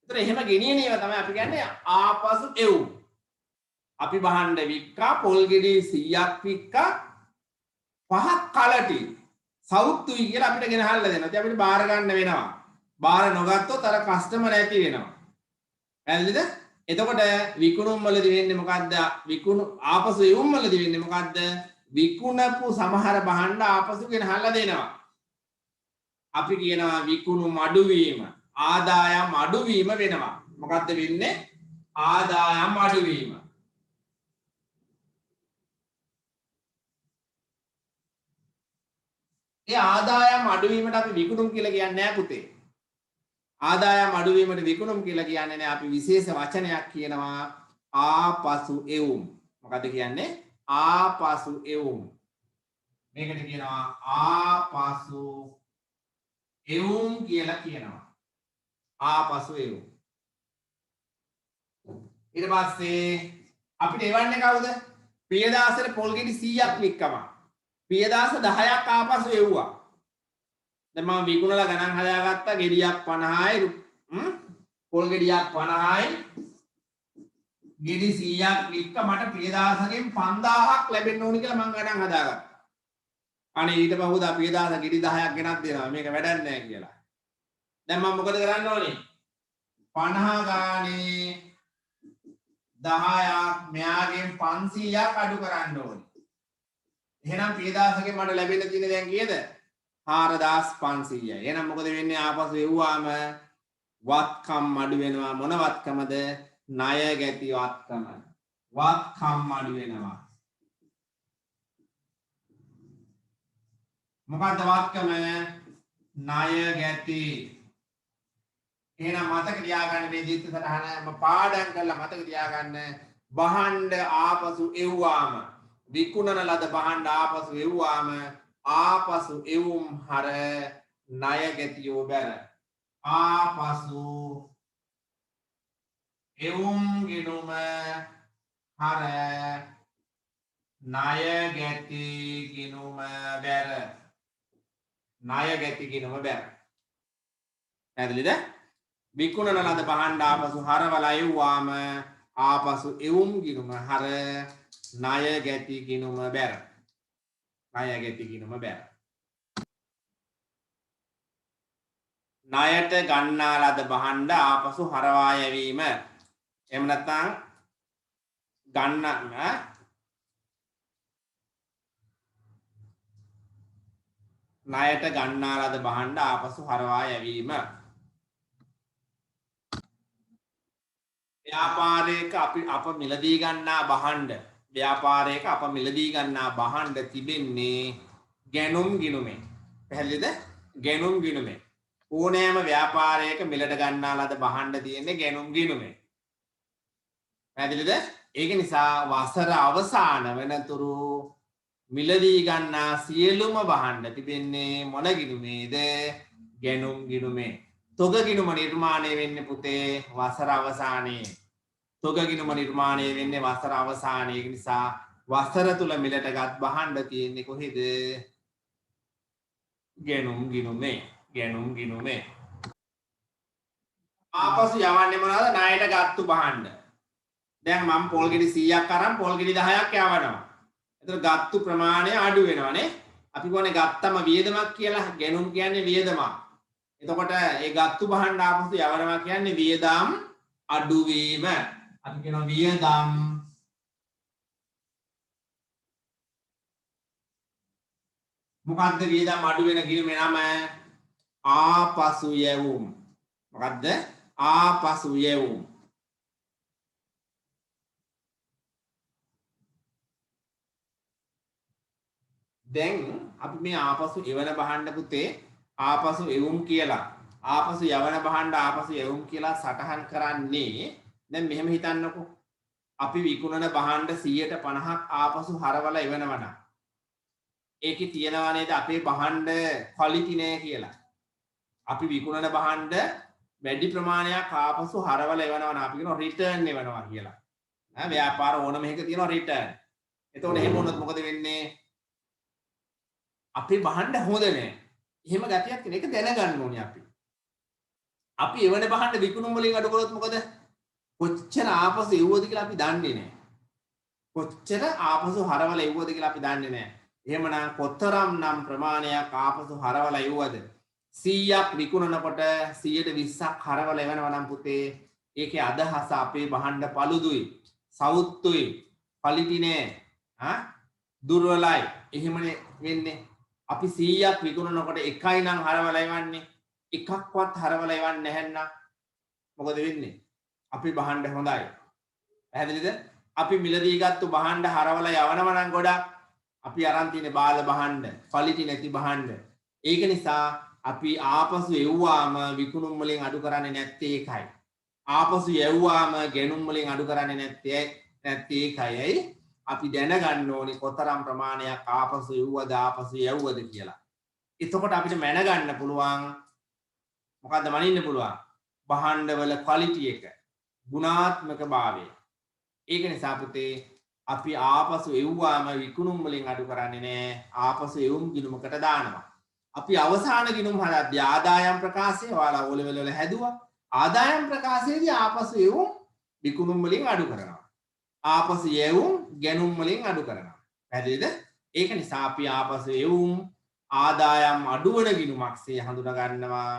ඒතර එහෙම ගෙනියන ඒවා තමයි අපි කියන්නේ ආපසු එවුම්. අපි භාණ්ඩ වික්කා පොල් ගෙඩි 100ක් වික්කා පහක් කලටි සවුත්තුයි කියලා අපිට ගෙනහල්ලා දෙනවා. ඉතින් අපිට බාර ගන්න වෙනවා. බාර නොගත්තොත් අර කස්ටමර් ඇති වෙනවා. පැහැදිලිද? එතකොට විකුණුම් වලදී වෙන්නේ මොකද්ද? ආපසු එවුම් වලදී වෙන්නේ මොකද්ද? විකුණපු සමහර භාණ්ඩ ආපසු ගෙනහල්ලා දෙනවා. අපි කියනවා විකුණුම් අඩුවීම, ආදායම් අඩුවීම වෙනවා. මොකද්ද වෙන්නේ? ආදායම් අඩුවීම. ඒ ආදායම් අඩුවීමට අපි විකුණුම් කියලා කියන්නේ නැහැ පුතේ. ආදායම් අඩුවීමට විකුණුම් කියලා කියන්නේ නැහැ. අපි විශේෂ වචනයක් කියනවා ආපසු එවුම්. මොකද්ද කියන්නේ? ආපසු එවුම්. මේකට කියනවා ආපසු එවුම් කියලා කියනවා. ආපසු එවුම්. ඊට පස්සේ අපිට එවන්නේ කවුද? පියදාසට පොල් ගෙඩි 100ක් වික්කම. පියදාස 10ක් ආපසු එව්වා. දැන් මම විකුණලා ගණන් හදාගත්තා ගෙඩියක් 50යි පොල් ගෙඩියක් 50යි ගෙඩි 100ක් වික්ක මට පියදාසගෙන් 5000ක් ලැබෙන්න ඕනි කියලා මම ගණන් හදාගත්තා. අනේ ඊට පහුවදා පියදාස ගෙඩි 10ක් ගෙනත් දෙනවා මේක වැඩක් නැහැ කියලා. දැන් මම මොකද කරන්න ඕනේ? 50 ගානේ 10ක් මෙයාගෙන් 500ක් අඩු කරන්න ඕනේ. එහෙනම් පියදාසගෙන් මට ලැබෙන්න තියෙන දැන් කීයද? 4500යි. එහෙනම් මොකද වෙන්නේ? ආපසු එව්වාම වත්කම් අඩු වෙනවා. මොන වත්කමද? ණය ගැති වත්කම. වත්කම් අඩු වෙනවා. මොකද්ද වත්කම? ණය ගැති. එහෙනම් මතක තියාගන්න මේ දිත්ත සටහන පාඩම් කරලා මතක තියාගන්න. භාණ්ඩ ආපසු එව්වාම විකුණන ලද භාණ්ඩ ආපසු එව්වාම ආපසු එවුම් හර ණය ගැතියෝ බැර. ආපසු එවුම් ගිණුම හර ණය ගැති ගිණුම බැර. ණය ගැති ගිණුම බැර. පැහැදිලිද? විකුණන ලද භාණ්ඩ ආපසු හරවලා එව්වාම ආපසු එවුම් ගිණුම හර ණය ගැති ගිණුම බැර. ණය ගැති ගිණුම බැර. ණයට ගන්නා ලද භාණ්ඩ ආපසු හරවා යැවීම. එහෙම නැත්නම් ණයට ගන්නා ලද භාණ්ඩ ආපසු හරවා යැවීම. ව්‍යාපාරයක අප මිලදී ගන්නා භාණ්ඩ ව්‍යාපාරයක අප මිලදී ගන්නා භාණ්ඩ තිබෙන්නේ ගැනුම් ගිණුමේ. පැහැදිලිද? ගැනුම් ගිණුමේ. ඕනෑම ව්‍යාපාරයක මිලට ගන්නා ලද භාණ්ඩ තියෙන්නේ ගැනුම් ගිණුමේ. පැහැදිලිද? ඒක නිසා වසර අවසාන වෙනතුරු මිලදී ගන්නා සියලුම භාණ්ඩ තිබෙන්නේ මොන ගිණුමේද? ගැනුම් ගිණුමේ. තොග ගිණුම නිර්මාණය වෙන්නේ පුතේ වසර අවසානයේ. තොග ගිණුම නිර්මාණය වෙන්නේ වසර අවසානයේ. ඒ නිසා වසර තුල මිලටගත් භාණ්ඩ තියෙන්නේ කොහෙද? ගැනුම් ගිණුමේ. ගැනුම් ගිණුමේ. ආපසු යවන්නේ මොනවද? ණයට ගත්තු භාණ්ඩ. දැන් මම පොල් ගෙඩි 100ක් අරන් පොල් ගෙඩි 10ක් යවනවා. එතකොට ගත්තු ප්‍රමාණය අඩු වෙනවනේ. අපි කියන්නේ ගත්තම වියදමක් කියලා. ගැනුම් කියන්නේ වියදමක්. එතකොට ඒ ගත්තු භාණ්ඩ ආපසු යවනවා කියන්නේ වියදම් අඩු වීම. අපි කියනවා වියදම් මොකද්ද වියදම් අඩු වෙන ගිණුමේ නම? ආපසු යැවුම්. මොකද්ද? ආපසු යැවුම්. දැන් අපි මේ ආපසු එවන භාණ්ඩ පුතේ ආපසු එවුම් කියලා ආපසු යවන භාණ්ඩ ආපසු එවුම් කියලා සටහන් කරන්නේ. දැන් මෙහෙම හිතන්නකෝ. අපි විකුණන භාණ්ඩ 150ක් ආපසු හරවලා එවනවා නම් ඒකේ තියනවා නේද අපේ භාණ්ඩ ක්වලිටි නෑ කියලා. අපි විකුණන භාණ්ඩ වැඩි ප්‍රමාණයක් ආපසු හරවලා එවනවා නම් අපි කියනවා රිටර්න් එවනවා කියලා. ව්‍යාපාර ඕනම එකක තියෙනවා රිටර්න්. එතකොට එහෙම වුණොත් මොකද වෙන්නේ? අපේ භාණ්ඩ හොඳ නෑ. එහෙම ගතියක් තියෙන එක දැනගන්න ඕනේ අපි. අපි එවන භාණ්ඩ විකුණුම් වලින් අඩු කරොත් මොකද? කොච්චර ආපසු එව්වද කියලා අපි දන්නේ නෑ. කොච්චර ආපසු හරවලා එව්වද කියලා අපි දන්නේ නෑ. එහෙමනම් කොතරම්නම් ප්‍රමාණයක් ආපසු හරවලා එව්වද? 100ක් විකුණනකොට 120ක් හරවලා එවනවා නම් පුතේ ඒකේ අදහස අපේ භාණ්ඩ පළුදුයි, සවුත්තුයි, ක්වලිටි නෑ, දුර්වලයි. එහෙමනේ වෙන්නේ. අපි 100ක් විකුණනකොට එකයි නම් හරවලා එවන්නේ. එකක්වත් හරවලා එවන්නේ නැහැන්නම් මොකද වෙන්නේ? අපි භාණ්ඩ හොඳයි. පැහැදිලිද? අපි මිලදී ගත්තු භාණ්ඩ හරවලා යවනවා නම් ගොඩක් අපි අරන් තියෙන බාල භාණ්ඩ, ක්වලිටි නැති භාණ්ඩ. ඒක නිසා අපි ආපසු එව්වාම විකුණුම් වලින් අඩු කරන්නේ නැත්තේ ඒකයි. ආපසු යව්වාම ගැනුම් වලින් අඩු කරන්නේ නැත්තේ ඒකයි. අපි දැනගන්න ඕනේ කොතරම් ප්‍රමාණයක් ආපසු එව්වද ආපසු යව්වද කියලා. එතකොට අපිට මැනගන්න පුළුවන් මොකද්ද මනින්න පුළුවන්? භාණ්ඩවල ක්වලිටි එක, ගුණාත්මක භාවය. ඒක නිසා පුතේ අපි ආපසු එව්වාම විකුණුම් වලින් අඩු කරන්නේ නැහැ. ආපසු එවුම් ගිණුමකට දානවා. අපි අවසාන ගිණුම් හදද්දී ආදායම් ප්‍රකාශය ඔයාලා O level වල හැදුවා. ආදායම් ප්‍රකාශයේදී ආපසු එවුම් විකුණුම් වලින් අඩු කරනවා. ආපසු එවුම් ගැනුම් වලින් අඩු කරනවා. පැහැදිලිද? ඒක නිසා අපි ආපසු එවුම් ආදායම් අඩුවන ගිණුමක්සේ හඳුනා ගන්නවා.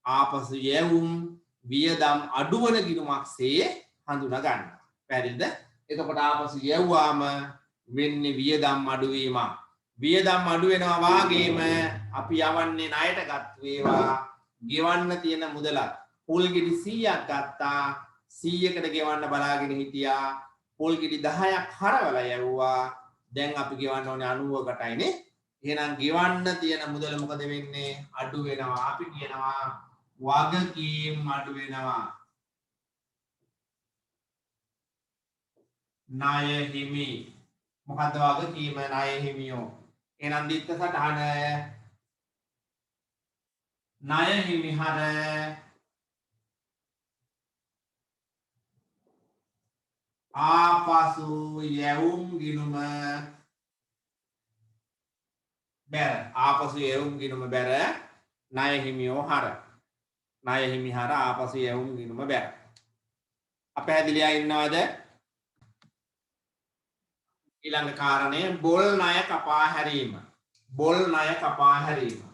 ආපසු එවුම් වියදම් අඩුවන ගිණුමක්සේ හඳුනා ගන්නවා. පැහැදිලිද? එතකොට ආපසු යවුවාම වෙන්නේ වියදම් අඩුවීම. වියදම් අඩු වෙනවා වාගේම අපි යවන්නේ ණයට ගත්ත ඒවා ගෙවන්න තියෙන මුදලත් පොල් ගෙඩි 100ක් ගත්තා 100කට ගෙවන්න බලාගෙන හිටියා පොල් ගෙඩි 10ක් හරවලා යවුවා දැන් අපි ගෙවන්න ඕනේ 90කටයිනේ. එහෙනම් ගෙවන්න තියෙන මුදල මොකද වෙන්නේ? අඩු වෙනවා. අපි කියනවා වගකීම් අඩු වෙනවා. ණය හිමි. මොකද්ද වගකීම? ණය හිමියෝ. එහෙනම් දිත්ත සටහන ණය හිමි හර ආපසු යැවුම් ගිණුම බැර ආපසු එවුම් ගිනුම බැර ණය හිමියෝ හර ණය හිමි හර ආපසු එවුම් ගිනුම බැර අපහැදිලියා ඉන්නවද ඊළඟ කාරණය බොල් ණය කපා හැරීම බොල් ණය කපා හැරීම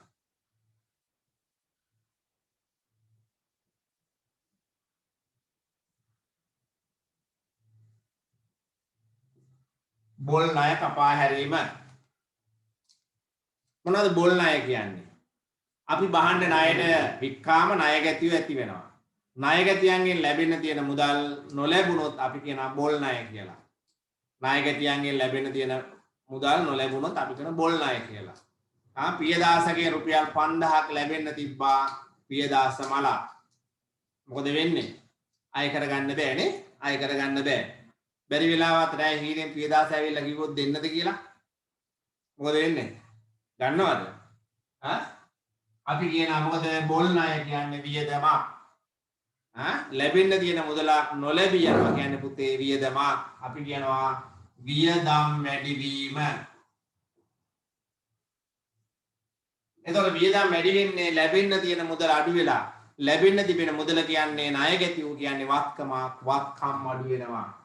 බොල් ණය කපා හැරීම මොනවද බොල් ණය කියන්නේ අපි බහන්න ණයට වික්කාම ණය ගැතිය ඇති වෙනවා ණය ගැතියන්ගෙන් ලැබෙන්න තියෙන මුදල් නොලැබුණොත් අපි කියනවා බොල් ණය කියලා ණය ගැතියන්ගෙන් ලැබෙන්න තියෙන මුදල් නොලැබුණොත් අපි කියන බොල් ණය කියලා පියදාසගේ රුපියල් 5000ක් ලැබෙන්න තිබ්බා පියදාස මලා මොකද වෙන්නේ අය කරගන්න බෑනේ අය කරගන්න බෑ බැරි වෙලාවත් රැයි හීනෙන් පියදාස ඇවිල්ලා කිව්වොත් දෙන්නද කියලා මොකද වෙන්නේ දන්නවද අපි කියනවා මොකද බොල් ණය කියන්නේ වියදමක් ලැබෙන්න තියෙන මුදලක් නොලැබී යනවා කියන්නේ පුතේ වියදමක් අපි කියනවා වියදම් වැඩිවීම එතකොට වියදම් වැඩි වෙන්නේ ලැබෙන්න තියෙන මුදල අඩු වෙලා ලැබෙන්න තිබෙන මුදල කියන්නේ ණය ගැතියු කියන්නේ වත්කමක් වත්කම් අඩු වෙනවා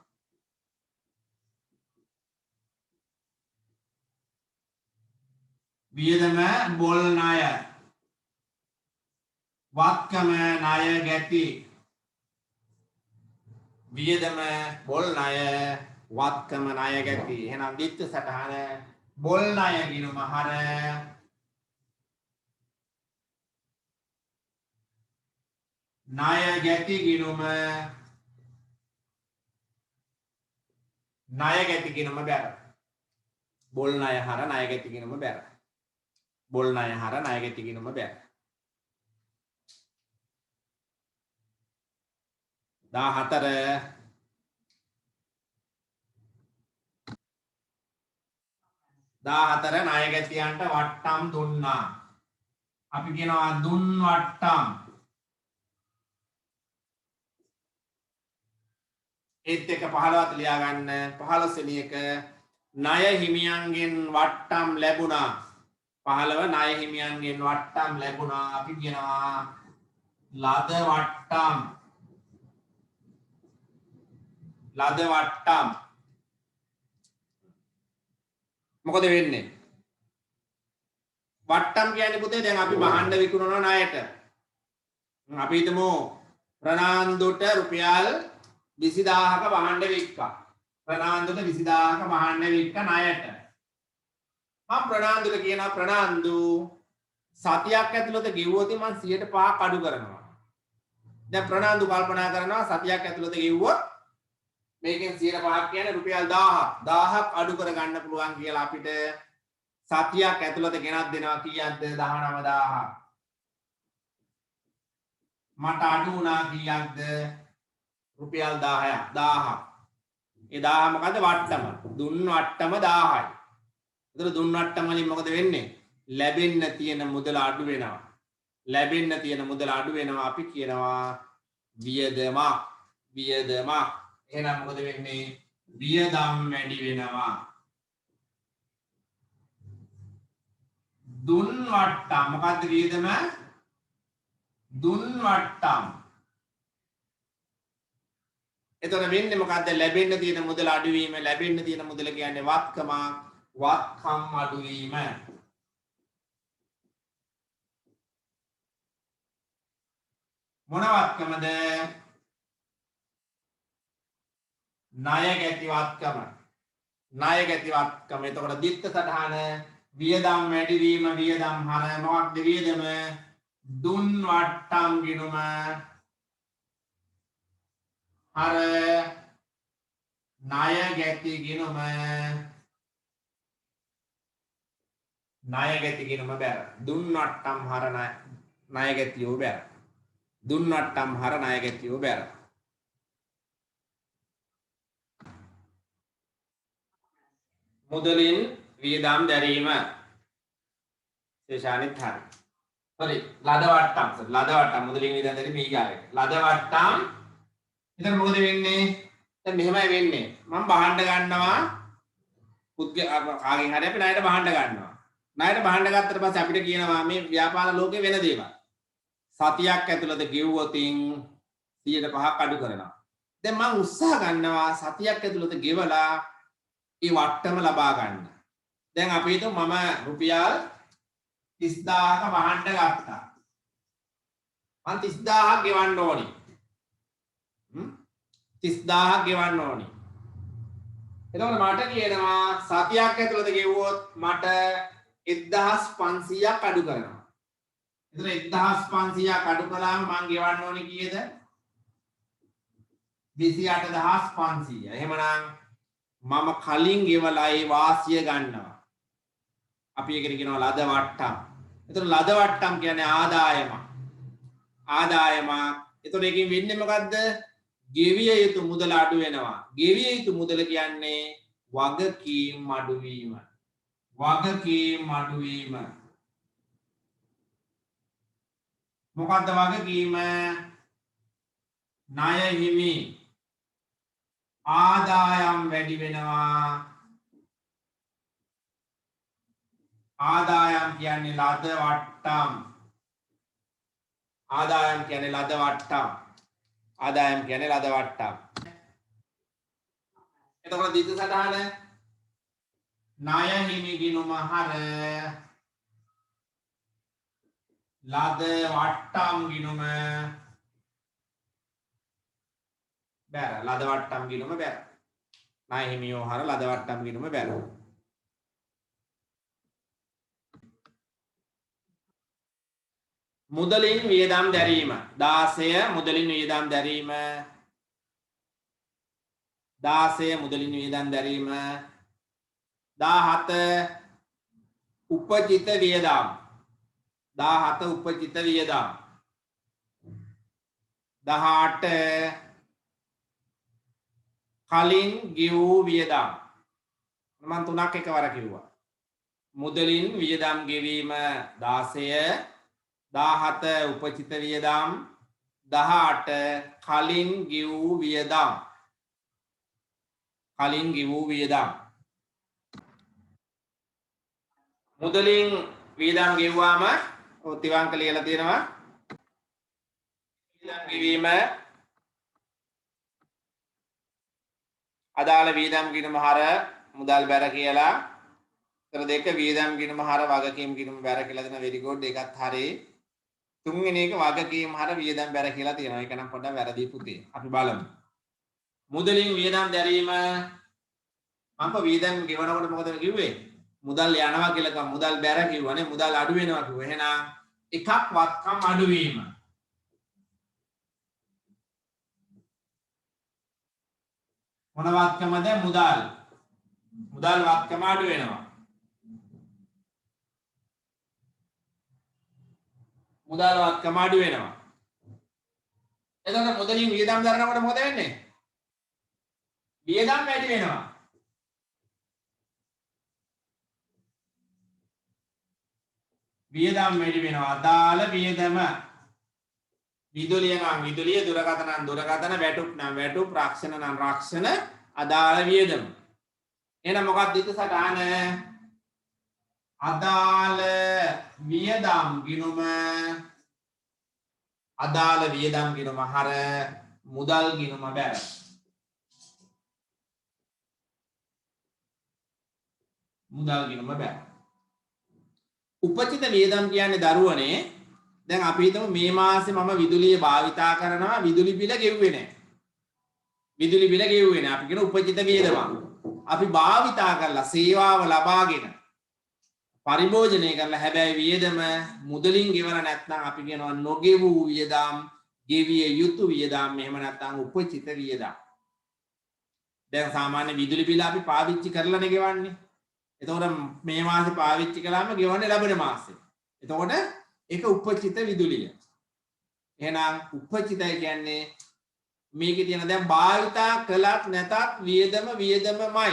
වියදම බොල් ණය වත්කම ණය ගැති වියදම බොල් ණය වත්කම ණය ගැති එහෙනම් දිත්ත සටහන බොල් ණය ගිණුම හර ණය ගැති ගිණුම ණය ගැති ගිණුම බැර බොල් ණය හර ණය ගැති ගිණුම බැර බොල් ණය හර ණය ගැති ගිණුම බැර 14 ණය ගැතියන්ට වට්ටම් දුන්නා අපි කියනවා දුන් වට්ටම් ඒත් එක 15ත් ලියා ගන්න 15 වෙනි එක ණය හිමියන්ගෙන් වට්ටම් ලැබුණා 15 ණය හිමියන්ගෙන් වට්ටම් ලැබුණා අපි කියනවා ලද වට්ටම් මොකද වෙන්නේ වට්ටම් කියන්නේ පුතේ දැන් අපි බහන්න විකුණනවා ණයට අපි හිතමු ප්‍රනාන්දුට රුපියල් 20000ක බහන්න වික්කා ප්‍රනාන්දුට 20000ක බහන්න වික්ක ණයට මම ප්‍රනාන්දුට කියනවා ප්‍රනාන්දු සතියක් ඇතුළත ගෙවුවොත් මම 105ක් අඩු කරනවා දැන් ප්‍රනාන්දු කල්පනා කරනවා සතියක් ඇතුළත ගෙවුවොත් මේකෙන් 105ක් කියන්නේ රුපියල් 1000ක් අඩු කර ගන්න පුළුවන් කියලා අපිට සතියක් ඇතුළත ගෙනත් දෙනවා කීයක්ද 19000ක් මට අඩු වුණා කීයක්ද රුපියල් 1000ක් ඒ 1000 මොකද වට්ටම දුන් වට්ටම 1000යි ඒතර දුන් වට්ටම වලින් මොකද වෙන්නේ ලැබෙන්න තියෙන මුදල අඩු වෙනවා අපි කියනවා වියදමක් එහෙනම් මොකද වෙන්නේ වියදම් වැඩි වෙනවා දුන් වට්ටම් මොකද්ද වියදම දුන් වට්ටම් එතන වෙන්නේ මොකද්ද ලැබෙන්න තියෙන මුදල අඩු වීම ලැබෙන්න තියෙන මුදල කියන්නේ වත්කම වත්කම් අඩු වීම මොන වත්කමද ණය ගැති වත්කම එතකොට දිත්ත සටහන වියදම් වැඩි වීම වියදම් හර මොකක්ද වියදම දුන් වට්ටම් ගිණුම හර ණය ගැති ගිණුම බැර දුන් වට්ටම් හර ණය ගැතියෝ බැර දුන් වට්ටම් හර ණය ගැතියෝ බැර මුදලින් වියදම් දැරීම ශේෂානිත් හරි ලද වට්ටම් මුදලින් වියදම් දැරීම ඊගාවට ලද වට්ටම් එතන මොකද වෙන්නේ දැන් මෙහෙමයි වෙන්නේ මම බහන්න ගන්නවා කාගෙන් හරි අපි ණයට බහන්න ගන්නවා ණයට බහන්න ගත්තට පස්සේ අපිට කියනවා මේ ව්‍යාපාර ලෝකේ වෙන දේවල්. සතියක් ඇතුළත ගෙවුවොතින් 100%ක් අඩු කරනවා. දැන් මම උත්සාහ ගන්නවා සතියක් ඇතුළත ගෙවලා ඒ වට්ටම ලබා ගන්න. දැන් අපි හිතමු මම රුපියල් 30000ක වහන්න ගත්තා. මම 30000ක් ගෙවන්න ඕනි. 30000ක් ගෙවන්න ඕනි. එතකොට මට කියනවා සතියක් ඇතුළත ගෙවුවොත් මට 1500ක් අඩු කරනවා. එතකොට 1500ක් අඩු කළාම මම ගෙවන්න ඕනි කීයද? 28500. එහෙමනම් මම කලින් ගෙවලා ඒ වාසිය ගන්නවා. අපි ඒකට කියනවා ලද වට්ටම්. එතකොට ලද වට්ටම් කියන්නේ ආදායම. ආදායම. එතකොට ඒකෙන් වෙන්නේ මොකද්ද? ගෙවිය යුතු මුදල අඩු වෙනවා. ගෙවිය යුතු මුදල කියන්නේ වගකීම් අඩුවීම. වගකීම් අඩුවීම. මොකද්ද වගකීම? ණය හිමි. ආදායම් වැඩි වෙනවා. ආදායම් කියන්නේ ලද වට්ටම්. ආදායම් කියන්නේ ලද වට්ටම්. ආදායම් කියන්නේ ලද වට්ටම්. එතකොට දිග සටහන ණය හිමි ගිණුම හර ලද වට්ටම් ගිණුම බැර. ලද වට්ටම් ගිණුම බැර. ණය හිමියෝ හර ලද වට්ටම් ගිණුම බැර. මුදලින් වියදම් දැරීම 16 මුදලින් වියදම් දැරීම 16 මුදලින් වියදම් දැරීම 17 උපජිත වියදම් 17 උපජිත වියදම් 18 කලින් ගෙවූ වියදම් මම තුනක් එකවර කිව්වා මුදලින් වියදම් ගෙවීම 16 17 උපචිත වියදම් 18 කලින් ගෙවූ වියදම් කලින් ගෙවූ වියදම් මුදලින් වියදම් ගෙවුවාම ඔතිවංක ලියලා තියෙනවා වියදම් ගෙවීම අදාළ වියදම් ගිණුම හර මුදල් බැර කියලා තර දෙක වියදම් ගිණුම හර වගකීම් ගිණුම බැර කියලා දෙන වෙරි ගුඩ් එකත් හරි තුන්වෙනි එක වගකීම් හර වියදම් බැර කියලා තියෙනවා. ඒක නම් පොඩ්ඩක් වැරදි පුතේ. අපි බලමු. මුදලින් වියදම් දැරීම මම වියදම් ගෙවනකොට මොකද කිව්වේ? මුදල් යනවා කියලා කිව්වා. මුදල් බැර කිව්වනේ. මුදල් අඩු වෙනවා කිව්වා. එහෙනම් එකක් වත්කම් අඩු වීම. මොන වත්කමද? මුදල්. මුදල් වත්කම අඩු වෙනවා. මුදල් වත්කම අඩු වෙනවා. එතකොට මුදලින් වියදම් දරනකොට මොකද වෙන්නේ? වියදම් වැඩි වෙනවා. වියදම් වැඩි වෙනවා. අදාළ වියදම විදුලිය නම් විදුලිය, දුරකථන නම් දුරකථන, වැටුප් නම් වැටුප්, රක්ෂණ නම් රක්ෂණ, අදාළ වියදම. එහෙනම් මොකක්ද ඊට සටහන? අදාළ වියදම් ගිණුම අදාළ වියදම් ගිණුම හර මුදල් ගිණුම බැර. මුදල් ගිණුම බැර. උපචිත වියදම් කියන්නේ දරුවනේ. දැන් අපි හිතමු මේ මාසේ මම විදුලිය භාවිතා කරනවා විදුලි බිල ගෙව්වේ නැහැ. විදුලි බිල ගෙව්වේ නැහැ. අපි කියන උපචිත වියදම. අපි භාවිතා කරලා සේවාව ලබාගෙන පරිභෝජනය කරලා හැබැයි වියදම මුදලින් ගෙවලා නැත්නම් අපි කියනවා නොගෙවූ වියදම්, ගෙවිය යුතු වියදම්, එහෙම නැත්නම් උපචිත වියදම්. දැන් සාමාන්‍ය විදුලි බිල අපි පාවිච්චි කරලානේ ගෙවන්නේ. එතකොට මේ මාසේ පාවිච්චි කළාම ගෙවන්නේ ලැබෙන මාසේ. එතකොට ඒක උපචිත විදුලිය. එහෙනම් උපචිතය කියන්නේ මේකේ තියෙන දැන් භාවිතා කළත් නැතත් වියදමමයි.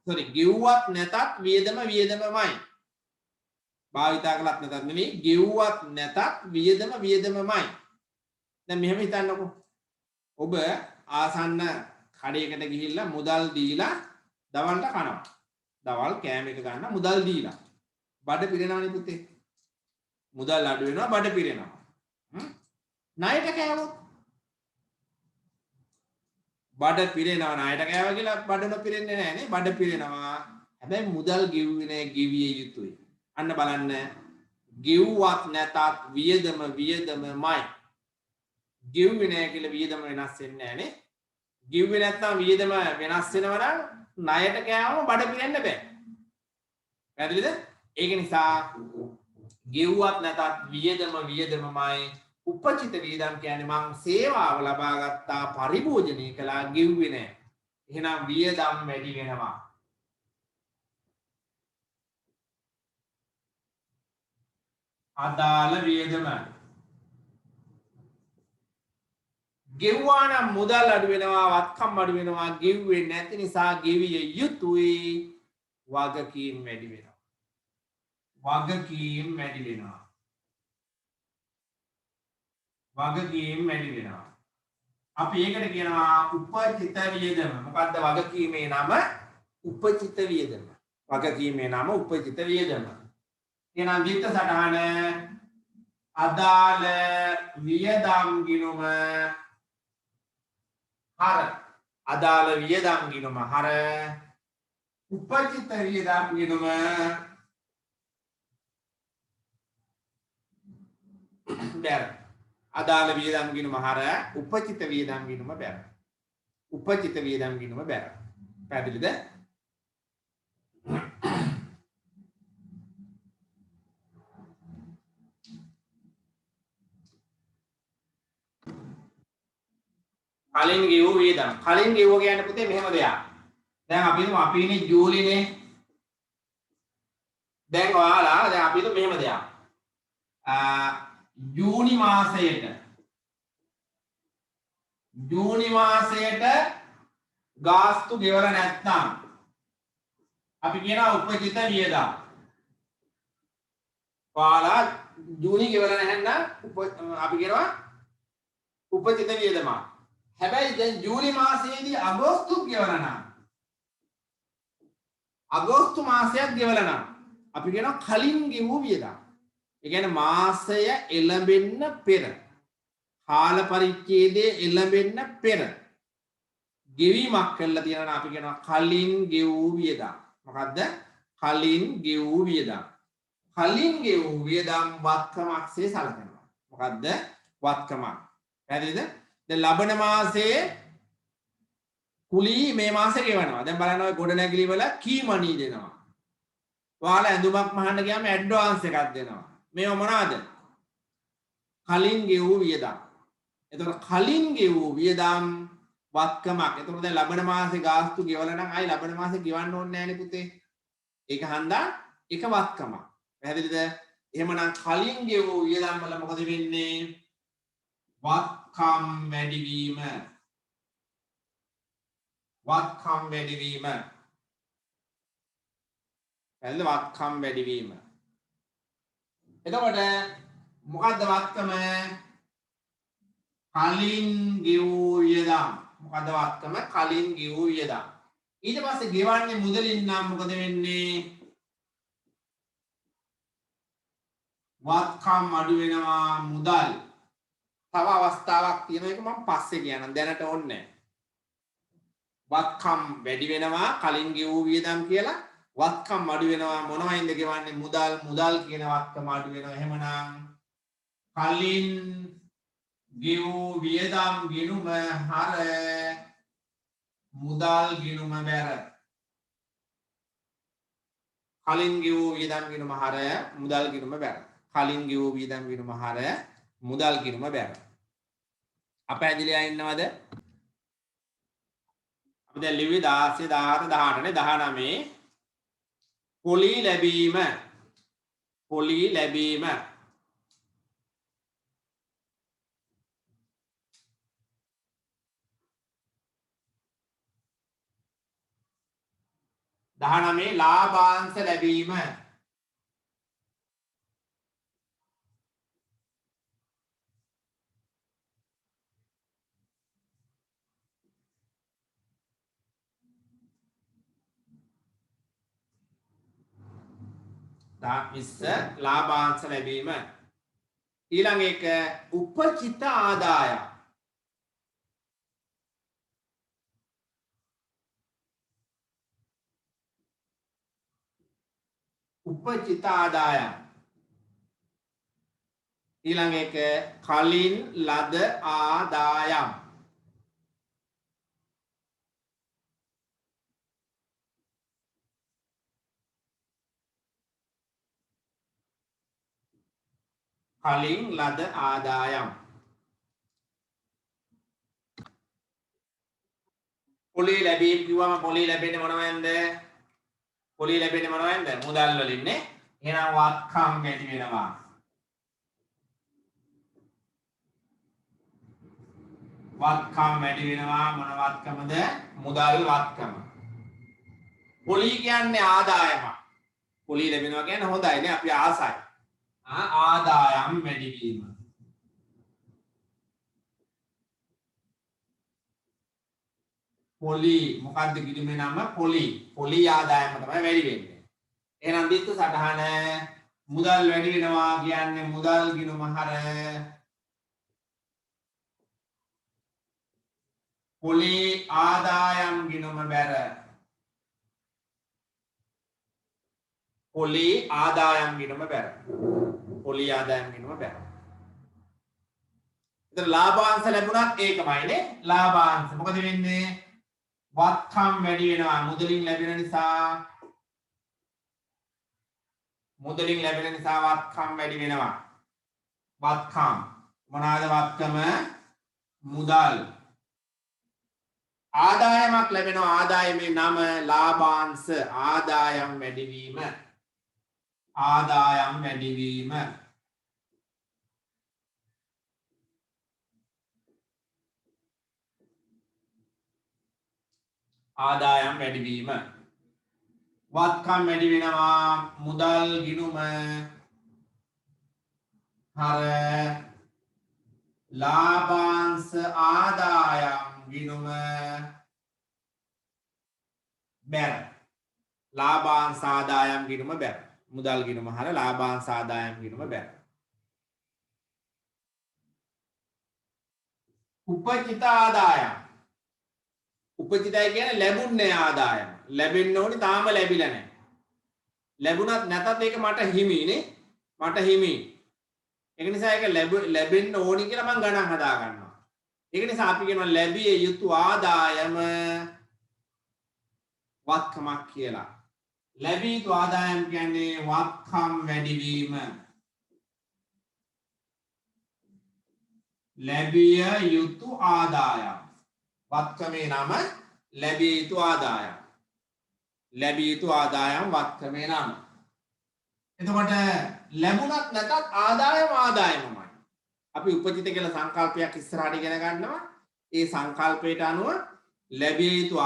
sorry ගෙව්වත් නැතත් වියදමමයි. භාවිතා කළත් නැතත් නෙමෙයි ගෙව්වත් නැතත් වියදමමයි. දැන් මෙහෙම හිතන්නකෝ. ඔබ ආසන්න කඩේකට ගිහිල්ලා මුදල් දීලා දවල්ට කනවා. දවල් කෑම එක ගන්න මුදල් දීලා. බඩ පිරෙනවනේ පුතේ. මුදල් අඩු වෙනවා බඩ පිරෙනවා. ණයට කෑවොත් බඩ පිරෙනවා ණයට කෑවා කියලා බඩ නොපිරෙන්නේ නැහැ නේ. බඩ පිරෙනවා. හැබැයි මුදල් ගෙව්වේ නැහැ ගෙවිය යුතුයි. අන්න බලන්න. ගෙව්වත් නැතත් වියදමයි. ගෙව්වේ නැහැ කියලා වියදම වෙනස් වෙන්නේ නැහැ නේ. ගෙව්වේ නැත්නම් වියදම වෙනස් වෙනවා නම් ණයට කෑවම බඩ පිරෙන්න බෑ. පැහැදිලිද? ඒක නිසා ගෙව්වත් නැතත් වියදමයි. උපචිත වියදම් කියන්නේ මං සේවාව ලබා ගත්තා පරිභෝජනය කළා ගෙව්වේ නැහැ. එහෙනම් වියදම් වැඩි වෙනවා. අදාළ වියදම ගෙව්වා නම් මුදල් අඩු වෙනවා වත්කම් අඩු වෙනවා ගෙව්වේ නැති නිසා ගෙවිය යුතුයි වගකීම් වැඩි වෙනවා. වගකීම් වැඩි වෙනවා. අපි ඒකට කියනවා උපචිත වියදම. මොකද්ද වගකීමේ නම? උපචිත වියදම. වගකීමේ නම උපචිත වියදම. එහෙනම් විත්ත සටහන අදාළ වියදම් ගිණුම හර අදාළ වියදම් ගිණුම හර උපචිත වියදම් ගිණුම බැර. අදාළ වියදම් ගිණුම හර උපචිත වියදම් ගිණුම බැර. උපචිත වියදම් ගිණුම බැර. පැහැදිලිද? කලින් ගෙවූ වියදම්. කලින් ගෙවුව කියන්නේ පුතේ මෙහෙම දෙයක්. දැන් අපි ඉන්නේ ජූලිනේ. දැන් ඔයාලා දැන් අපි මෙහෙම දෙයක්. ජූනි මාසයට ගාස්තු ගෙවලා නැත්නම් අපි කියනවා උපචිත වියදම්. ඔයාලා ජූනි ගෙවලා නැත්නම් අපි කියනවා උපචිත වියදම. හැබැයි දැන් ජූලි මාසයේදී අගෝස්තු ගෙවලා නම් අගෝස්තු මාසයක් ගෙවලා නම් අපි කියනවා කලින් ගෙවූ වියදම්. ඒ කියන්නේ මාසය එළඹෙන්න පෙර කාල පරිච්ඡේදයේ එළඹෙන්න පෙර ගෙවීමක් කළා තියෙනවා නම් අපි කියනවා කලින් ගෙවූ වියදම්. මොකද්ද? කලින් ගෙවූ වියදම්. කලින් ගෙවූ වියදම් වත්කමක්සේ සැලකනවා. මොකද්ද? වත්කමක්. පැහැදිලිද? දැන් ලබන මාසයේ කුලී මේ මාසේ ගෙවනවා. දැන් බලන්න ඔය ගොඩනැගිලි වල කී මනී දෙනවා. ඔයාලා ඇඳුමක් මහන්න ගියාම ඇඩ්වාන්ස් එකක් දෙනවා. මේව මොනවාද? කලින් ගෙවූ වියදම්. එතකොට කලින් ගෙවූ වියදම් වත්කමක්. එතකොට දැන් ලබන මාසේ ගාස්තු ගෙවලා නම් ආයි ලබන මාසේ ගෙවන්න ඕනේ නැහැනේ පුතේ. ඒක හන්දා එක වත්කමක්. පැහැදිලිද? එහෙමනම් කලින් ගෙවූ වියදම් වල මොකද වෙන්නේ? වත්කම් වැඩිවීම. වත්කම් වැඩිවීම. පැහැදිලිද? වත්කම් වැඩිවීම. එතකොට මොකද්ද වත්කම? කලින් ගෙවූ වියදම්. මොකද්ද වත්කම? කලින් ගෙවූ වියදම්. ඊට පස්සේ ගෙවන්නේ මුදලින් නම් මොකද වෙන්නේ? වත්කම් අඩු වෙනවා මුදල්. තව අවස්ථාවක් තියෙන එක මම පස්සේ කියන්නම් දැනට ඕනේ වත්කම් වැඩි වෙනවා කලින් ගෙවූ වියදම් කියලා වත්කම් අඩු වෙනවා මොනවයින්ද ගෙවන්නේ මුදල් කියන වත්කම අඩු වෙනවා එහෙමනම් කලින් ගෙවූ වියදම් ගිණුම හර මුදල් ගිණුම බැර කලින් ගෙවූ වියදම් ගිණුම හර මුදල් ගිණුම බැර කලින් ගෙවූ වියදම් ගිණුම හර මුදල් ගිණුම බැර අපැදිලියා ඉන්නවද අපි දැන් ලිව්වේ 16 17 18 නේ 19 පොලී ලැබීම 19 ලාභාංශ ලැබීම ලාභාංශ ලැබීම. ඊළඟ එක උපචිත ආදායම්. උපචිත ආදායම්. ඊළඟ එක කලින් ලද ආදායම්. කලින් ලද ආදායම්. පොලී ලැබීම කිව්වම පොලී ලැබෙන්නේ මොනවෙන්ද? පොලී ලැබෙන්නේ මොනවෙන්ද? මුදල් වලින් නේ. එහෙනම් වත්කම් වැඩි වෙනවා. වත්කම් වැඩි වෙනවා. මොන වත්කමද? මුදල් වත්කම. පොලී කියන්නේ ආදායම. පොලී ලැබෙනවා කියන්නේ හොඳයි නේ, අපි ආසයි. ආදායම් වැඩි වීම. පොලි මොකද්ද කිරීමේ නම? පොලි ආදායම තමයි වැඩි වෙන්නේ. එහෙනම් දිත්තු සටහන මුදල් වැඩි වෙනවා කියන්නේ මුදල් ගිණුම හර පොලි ආදායම් ගිණුම බැර. පොලි ආදායම් ගිණුම බැර. පොලි ආදායම් ගිණුම බැර. එතන ලාභාංශ ලැබුණත් ඒකමයිනේ. ලාභාංශ මොකද වෙන්නේ? වත්කම් වැඩි වෙනවා. මුදලින් ලැබෙන නිසා වත්කම් වැඩි වෙනවා. වත්කම් මොනවාද වත්කම? මුදල්. ආදායමක් ලැබෙනවා. ආදායමේ නම ලාභාංශ. ආදායම් වැඩිවීම. ආදායම් වැඩිවීම. ආදායම් වැඩිවීම. වත්කම් වැඩි වෙනවා. මුදල් ගිණුම හර ලාභාංශ ආදායම් ගිණුම බැර. ලාභාංශ ආදායම් ගිණුම බැර. මුදල් ගිණුම හර ලාභාංශ ආදායම් ගිණුම බැර. උපචිත ආදායම්. උපචිතයි කියන්නේ ලැබුණේ ආදායම. ලැබෙන්න ඕනි තාම ලැබිලා නැහැ. ලැබුණත් නැතත් ඒක මට හිමි නේ. මට හිමි. ඒක නිසා ඒක ලැබෙන්න ඕනි කියලා මම ගණන් හදා ගන්නවා. ඒක නිසා අපි කියනවා ලැබිය යුතු ආදායම වත්කමක් කියලා. ලැබිය යුතු ආදායම් කියන්නේ වත්කම් වැඩිවීම. ලැබිය යුතු ආදායම්. වත්කමේ නම ලැබිය යුතු ආදායම්. ලැබිය යුතු ආදායම් වත්කමේ නම. එතකොට ලැබුණත් නැතත් ආදායමමයි. අපි උපජිත කියලා සංකල්පයක් ඉස්සරහට ඉගෙන ගන්නවා. ඒ සංකල්පයට අනුව ලැබිය යුතු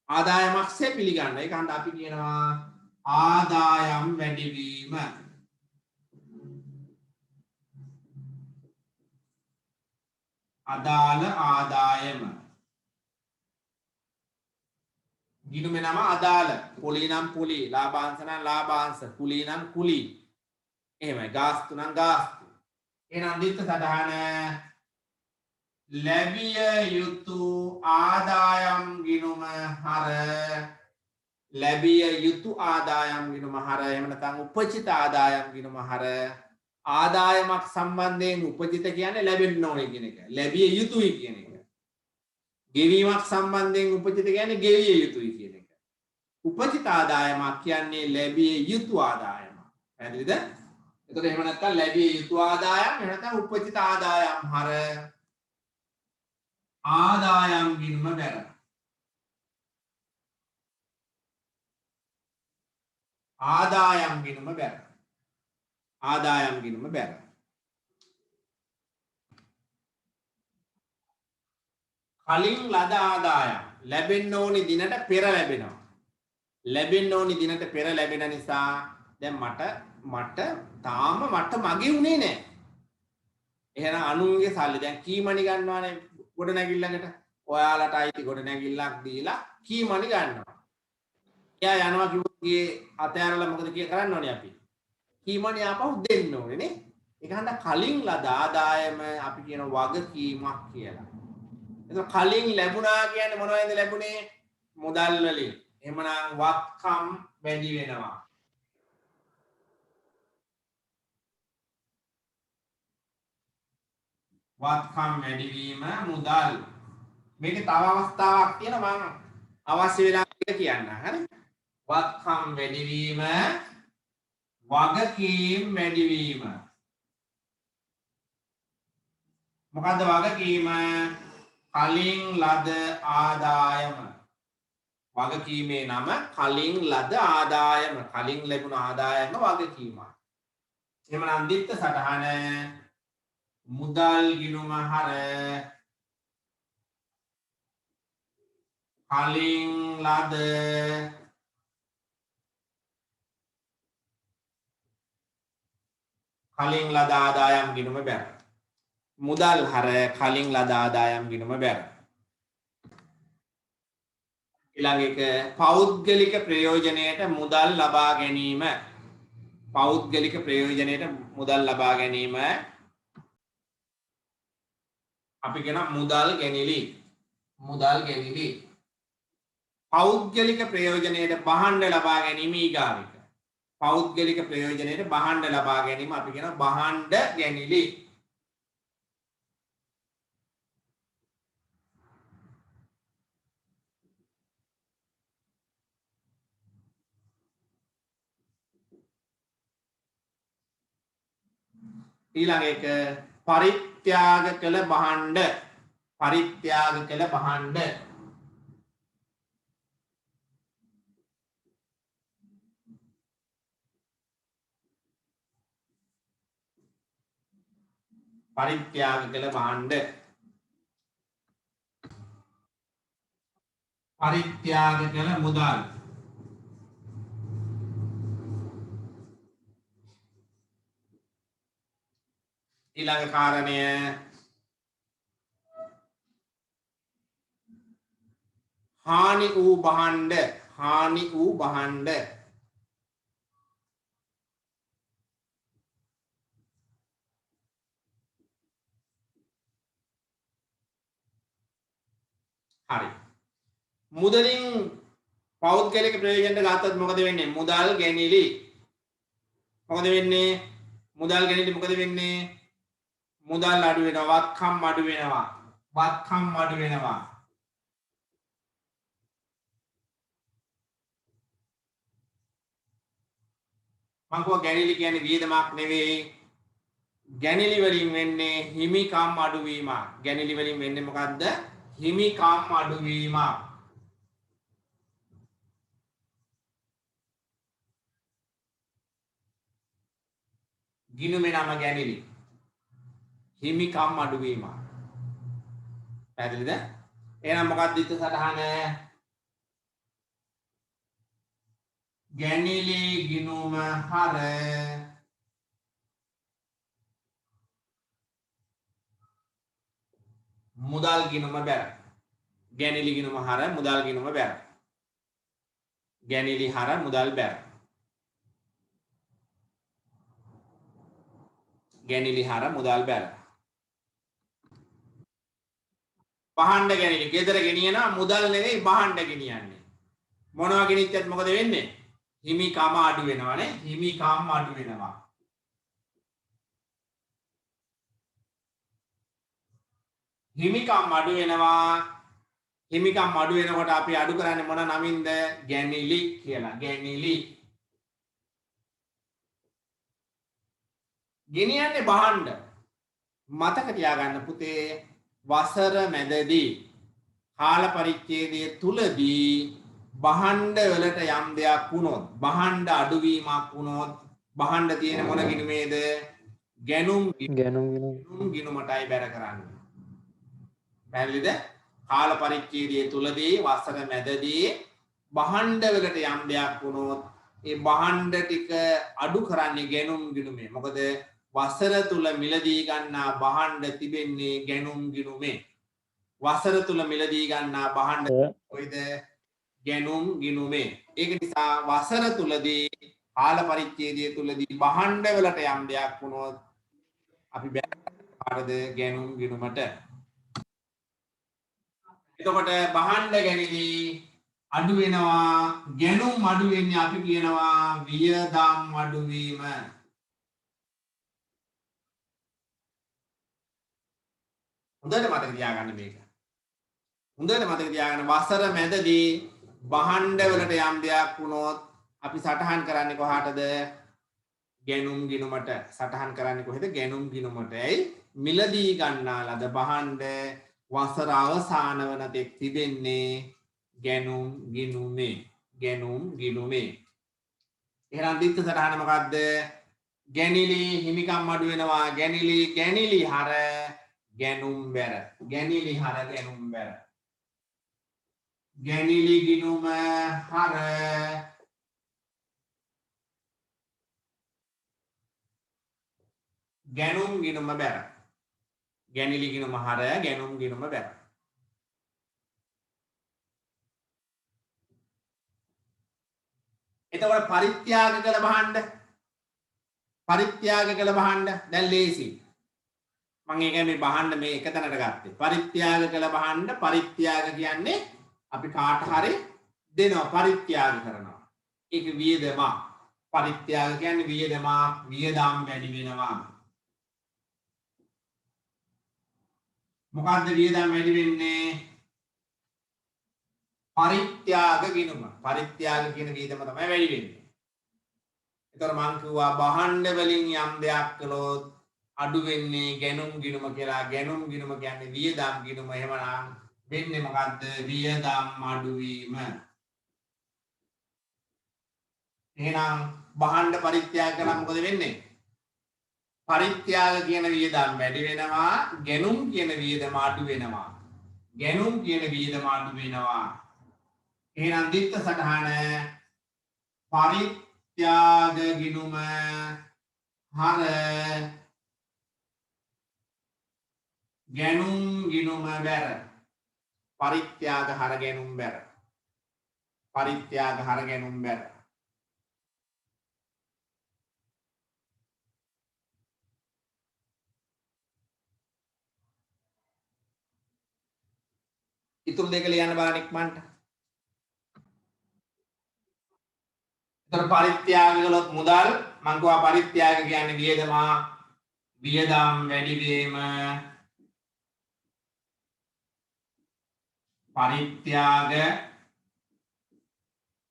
ආදායමක්සේ පිළිගන්න. ඒක හන්ද අපි කියනවා ආදායම් වැඩිවීම. අදාළ ආදායම. ගිණුමේ නම අදාළ. පොලි නම් පොලි, ලාභාංශ නම් ලාභාංශ, කුලී නම් කුලී. එහෙමයි. ගාස්තු නම් ගාස්තු. එහෙනම් දිත්ත සටහන ලැබිය යුතු ආදායම් ගිණුම හර ලැබිය යුතු ආදායම් ගිණුම හර එහෙම නැත්නම් උපචිත ආදායම් ගිණුම හර ආදායමක් සම්බන්ධයෙන් උපජිත කියන්නේ ලැබෙන්න ඕනේ කියන එක. ලැබිය යුතුයි කියන එක. ගෙවීමක් සම්බන්ධයෙන් උපජිත කියන්නේ ගෙවිය යුතුයි කියන එක. උපජිත ආදායමක් කියන්නේ ලැබිය යුතු ආදායම. පැහැදිලිද? එතකොට එහෙම නැත්නම් ලැබිය යුතු ආදායම් එහෙම නැත්නම් උපජිත ආදායම් හර ආදායම් ගිණුම බැර. ආදායම් ගිණුම බැර. ආදායම් ගිණුම බැර. කලින් ලද ආදායම් ලැබෙන්න ඕනි දිනට පෙර ලැබෙනවා. ලැබෙන්න ඕනි දිනට පෙර ලැබෙන නිසා දැන් මට තාම මගේ උනේ නැහැ. එහෙනම් අනුන්ගේ සල්ලි දැන් කීමනි ගන්නවානේ ගොඩනැගිල්ලකට. ඔයාලට අයිති ගොඩනැගිල්ලක් දීලා කීමනි ගන්නවා. එයා යනවා කිව්වොත් ये අතෑරලා මොකද කරන්න ඕනේ අපි? කීමනේ ආපහු දෙන්න ඕනේ නේ. ඒක හන්ද කලින් ලද ආදායම අපි කියන වගකීමක් කියලා. එතකොට කලින් ලැබුණා කියන්නේ මොනවද ලැබුණේ? මුදල් වලින්. එහෙමනම් වත්කම් වැඩි වෙනවා. වත්කම් වැඩි වීම මුදල්. මේකේ තව අවස්ථාවක් තියෙනවා මම අවශ්‍ය වෙලාවට කියන්න. හරි? වත්කම් වැඩි වීම වගකීම් වැඩි වීම. මොකද්ද වගකීම? කලින් ලද ආදායම. වගකීමේ නම කලින් ලද ආදායම. කලින් ලැබුණ ආදායම වගකීමක්. එහෙමනම් දිත්ත සටහන මුදල් ගිණුම හර කලින් ලද ආදායම් ගිණුම බැර. මුදල් හර කලින් ලද ආදායම් ගිණුම බැර. ඊළඟ එක පෞද්ගලික ප්‍රයෝජනයට මුදල් ලබා ගැනීම. පෞද්ගලික ප්‍රයෝජනයට මුදල් ලබා ගැනීම අපි කියන මුදල් ගැනීමලි. මුදල් ගැනීමලි. පෞද්ගලික ප්‍රයෝජනයට භාණ්ඩ ලබා ගැනීම ඊගාවික. පෞද්ගලික ප්‍රයෝජනයට භාණ්ඩ ලබා ගැනීම අපි කියන භාණ්ඩ ගැනීමලි. ඊළඟ එක පරිත්‍යාග කළ භාණ්ඩ. පරිත්‍යාග කළ භාණ්ඩ. පරිත්‍යාග කළ භාණ්ඩ. පරිත්‍යාග කළ මුදල්. ඊළඟ කාරණය හානි වූ භාණ්ඩ. හානි වූ භාණ්ඩ. හරි. මුදලින් පෞද්ගලික ප්‍රයෝජනට ගත්තොත් මොකද වෙන්නේ? මුදල් ගැනීමලි. මොකද වෙන්නේ? මුදල් ගැනීමලි මොකද වෙන්නේ? මුදල් අඩු වෙනවා, වත්කම් අඩු වෙනවා. වත්කම් අඩු වෙනවා. මම කව ගැනීමලි කියන්නේ වියදමක් නෙවෙයි. ගැනීමලි වලින් වෙන්නේ හිමිකම් අඩුවීමක්. ගැනීමලි වලින් වෙන්නේ මොකද්ද? හිමිකම් අඩුවීමක්. ගිණුමේ නම ගැනීමලි. හිමිකම් අඩුවීමක්. පැහැදිලිද? එහෙනම් මොකක්ද ඉත සටහන? ගැනීමලි ගිණුම හර මුදල් ගිණුම බැර. ගැනීමලි ගිණුම හර මුදල් ගිණුම බැර. ගැනීමලි හර මුදල් බැර. ගැනීමලි හර මුදල් බැර. භාණ්ඩ ගැනීමලි ගෙදර ගෙනියනවා මුදල් නෙවෙයි භාණ්ඩ ගෙනියන්නේ. මොනවා ගෙනිච්චත් මොකද වෙන්නේ? හිමිකම අඩු වෙනවානේ. හිමිකම් අඩු වෙනවා. හිමිකම් අඩු වෙනවා. හිමිකම් අඩු වෙනකොට අපි අඩු කරන්නේ මොන නමින්ද? ගැනීමලි කියලා. ගැනීමලි. ගෙනියන්නේ භාණ්ඩ. මතක තියාගන්න පුතේ වසර මැදදී කාල පරිච්ඡේදය තුලදී භාණ්ඩ වලට යම් දෙයක් වුණොත්, භාණ්ඩ අඩුවීමක් වුණොත්, භාණ්ඩ තියෙන මොන ගිණුමේද? ගැනුම් ගිණුමටයි බැර කරන්නේ. පැහැදිලිද? කාල පරිච්ඡේදය තුලදී වසර මැදදී භාණ්ඩ වලට යම් දෙයක් වුණොත් ඒ භාණ්ඩ ටික අඩු කරන්නේ ගැනුම් ගිණුමේ. මොකද වසර තුල මිලදී ගන්නා භාණ්ඩ තිබෙන්නේ ගැනුම් ගිණුමේ. වසර තුල මිලදී ගන්නා භාණ්ඩ කොයිද? ගැනුම් ගිනුමේ. ඒක නිසා වසර තුලදී කාල පරිච්ඡේදය තුලදී භාණ්ඩ වලට යම් දෙයක් වුණොත් අපි බැලුවාද ගැනුම් ගිනුමට. එතකොට භාණ්ඩ ගැනීම අඩු වෙනවා, ගැනුම් අඩු වෙන්නේ අපි කියනවා වියදම් අඩු වීම. හොඳට මතක තියාගන්න මේක. හොඳට මතක තියාගන්න වසර මැදදී භාණ්ඩ වලට යම් දෙයක් වුණොත් අපි සටහන් කරන්නේ කොහාටද? ගැනුම් ගිණුමට. සටහන් කරන්නේ කොහෙද? ගැනුම් ගිණුමට. ඇයි? මිලදී ගන්නා ලද භාණ්ඩ වසර අවසාන වන තෙක් තිබෙන්නේ ගැනුම් ගිණුමේ. ගැනුම් ගිණුමේ. එහෙනම් දිත්ත සටහන මොකද්ද? ගැනිලි හිමිකම් අඩු වෙනවා. ගැනිලි හර ගැනුම් බැර. ගැනිලි හර ගැනුම් බැර. ගැනිලි ගිණුම හර ගැනුම් ගිණුම බැර. ගැනිලි ගිණුම හර ගැනුම් ගිණුම බැර. එතකොට පරිත්‍යාග කළ භාණ්ඩ දැන් ලේසි. මම ඒක මේ භාණ්ඩ මේ එක තැනට ගත්තේ. පරිත්‍යාග කළ භාණ්ඩ පරිත්‍යාග කියන්නේ අපි කාට හරි දෙනවා, පරිත්‍යාග කරනවා. ඒක වියදමක්. පරිත්‍යාග කියන්නේ වියදමක්, වියදම් වැඩි වෙනවා. මොකද්ද වියදම් වැඩි වෙන්නේ? පරිත්‍යාග ගිණුම. පරිත්‍යාග කියන වියදම තමයි වැඩි වෙන්නේ. ඒතර මං කිව්වා භාණ්ඩ වලින් යම් දෙයක් කළොත් අඩු වෙන්නේ ගැනුම් ගිණුම කියලා. ගැනුම් ගිණුම කියන්නේ වියදම් ගිණුම. එහෙමනම් වෙන්නේ මොකද්ද? වියදම් අඩු වීම. එහෙනම් භාණ්ඩ පරිත්‍යාග කළා මොකද වෙන්නේ? පරිත්‍යාග කියන වියදම් වැඩි වෙනවා, ගැනුම් කියන වියදම අඩු වෙනවා. ගැනුම් කියන වියදම අඩු වෙනවා. එහෙනම් දිත්ත සටහන පරිත්‍යාග ගිණුම හර ගැනුම් ගිණුම බැර. පරිත්‍යාග හර ගැනුම් බැර. පරිත්‍යාග හර ගැනුම් බැර. ඉතුරු දෙක ලියන්න බලන්න ඉක්මනට. ඒතර පරිත්‍යාග කළොත් මුදල් මං කියවා පරිත්‍යාග කියන්නේ වියදම් වැඩි වීම. පරිත්‍යාග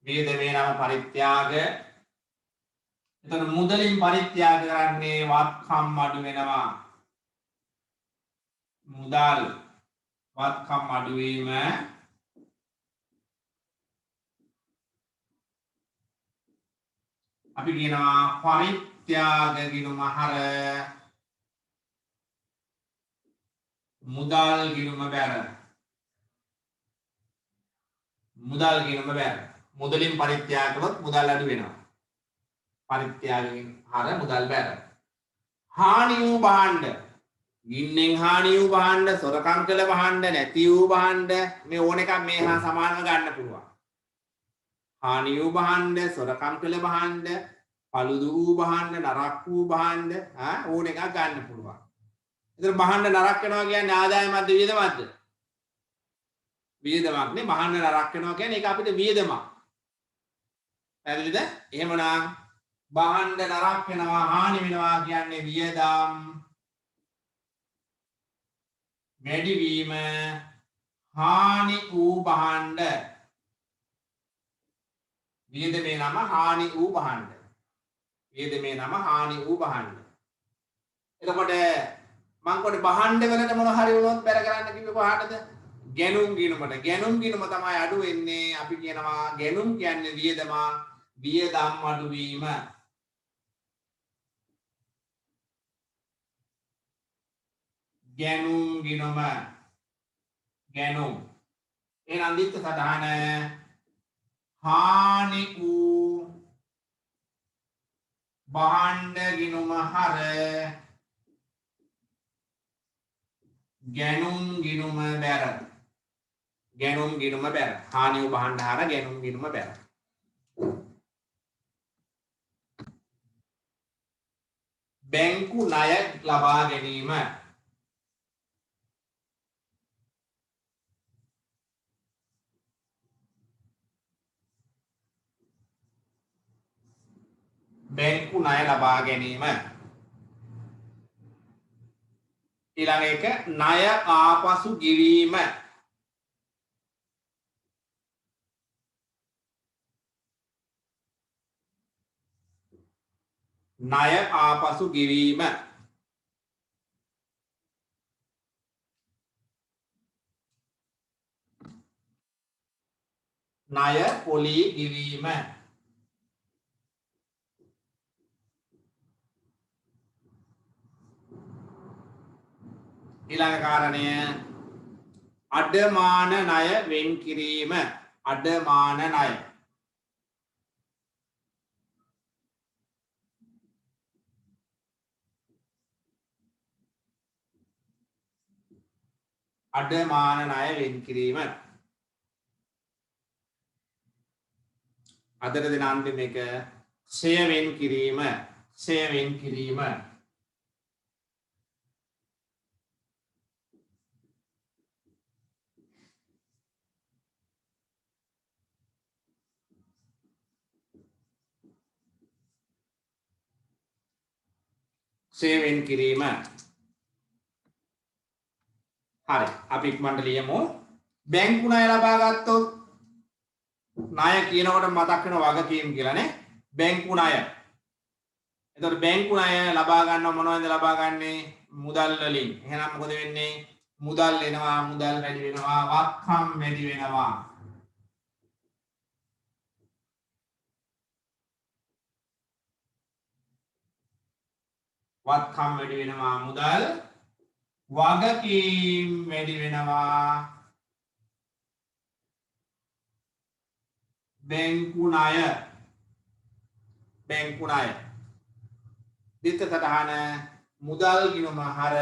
වියදමේ නම පරිත්‍යාග. එතන මුදලින් පරිත්‍යාග කරන්නේ වත්කම් අඩු වෙනවා. මුදල් වත්කම් අඩු වීම. අපි කියනවා පරිත්‍යාග ගිණුම හර මුදල් ගිණුම බැර. මුදල් ගිණුම බැර. මුදලින් පරිත්‍යාග කළොත් මුදල් අඩු වෙනවා. පරිත්‍යාගයෙන් හර මුදල් බැර. හානි වූ භාණ්ඩ. ගින්නෙන් හානි වූ භාණ්ඩ, සොරකම් කළ භාණ්ඩ, නැති වූ භාණ්ඩ, මේ ඕන එකක් මේ හා සමානව ගන්න පුළුවන්. හානි වූ භාණ්ඩ, සොරකම් කළ භාණ්ඩ, paludu වූ භාණ්ඩ, නරක් වූ භාණ්ඩ, ඕන එකක් ගන්න පුළුවන්. ඒතර භාණ්ඩ නරක් වෙනවා කියන්නේ ආදායමක්ද වියදමක්ද? වියදමක් නේ. භාණ්ඩ නරක් වෙනවා කියන්නේ ඒක අපිට වියදමක්. පැහැදිලිද? එහෙමනම් භාණ්ඩ නරක් වෙනවා, හානි වෙනවා කියන්නේ වියදම් වැඩි වීම. හානි වූ භාණ්ඩ. වියදමේ නම හානි වූ භාණ්ඩ. වියදමේ නම හානි වූ භාණ්ඩ. එතකොට මං කොට භාණ්ඩ වලට මොන හරි වුණොත් බැර කරන්න කිව්වේ කොහාටද? ගැනුම් ගිණුමට. ගැනුම් ගිණුම තමයි අඩු වෙන්නේ. අපි කියනවා ගැනුම් කියන්නේ වියදම, වියදම් අඩු වීම. ගැනුම් ගිණුම. ගැනුම්. එහෙනම් දිත්ත සටහන හානි වූ භාණ්ඩ ගිණුම හර ගැනුම් ගිණුම බැර. ගැනුම් ගිණුම බැර. හානිය බහන්න හර ගැනුම් ගිණුම බැර. බැංකු ණය ලබා ගැනීම. බැංකු ණය ලබා ගැනීම. ඊළඟ එක ණය ආපසු ගෙවීම. ණය ආපසු ගෙවීම. ණය පොලී ගෙවීම. ඊළඟ කාරණය අඩමාන ණය වෙන් කිරීම. අඩමාන ණය. අඩමාන ණය වෙන් කිරීම. අදට දෙන අන්තිම එක ෂය වෙන් කිරීම. ෂය වෙන් කිරීම. ෂය වෙන් කිරීම. හරි අපි ඉක්මනට ලියමු. බැංකු ණය ලබා ගත්තොත් ණය කියනකොට මතක් වෙන වගකීම් කියලා නේ. බැංකු ණය. එතකොට බැංකු ණය ලබා ගන්නව මොනවද ලබා ගන්නේ? මුදල් වලින්. එහෙනම් මොකද වෙන්නේ? මුදල් එනවා, මුදල් වැඩි වෙනවා, වත්කම් වැඩි වෙනවා. වත්කම් වැඩි වෙනවා, මුදල් වගකීම් වැඩි වෙනවා. බැංකු ණය. බැංකු ණය. දිත්ත සටහන මුදල් ගිණුම හර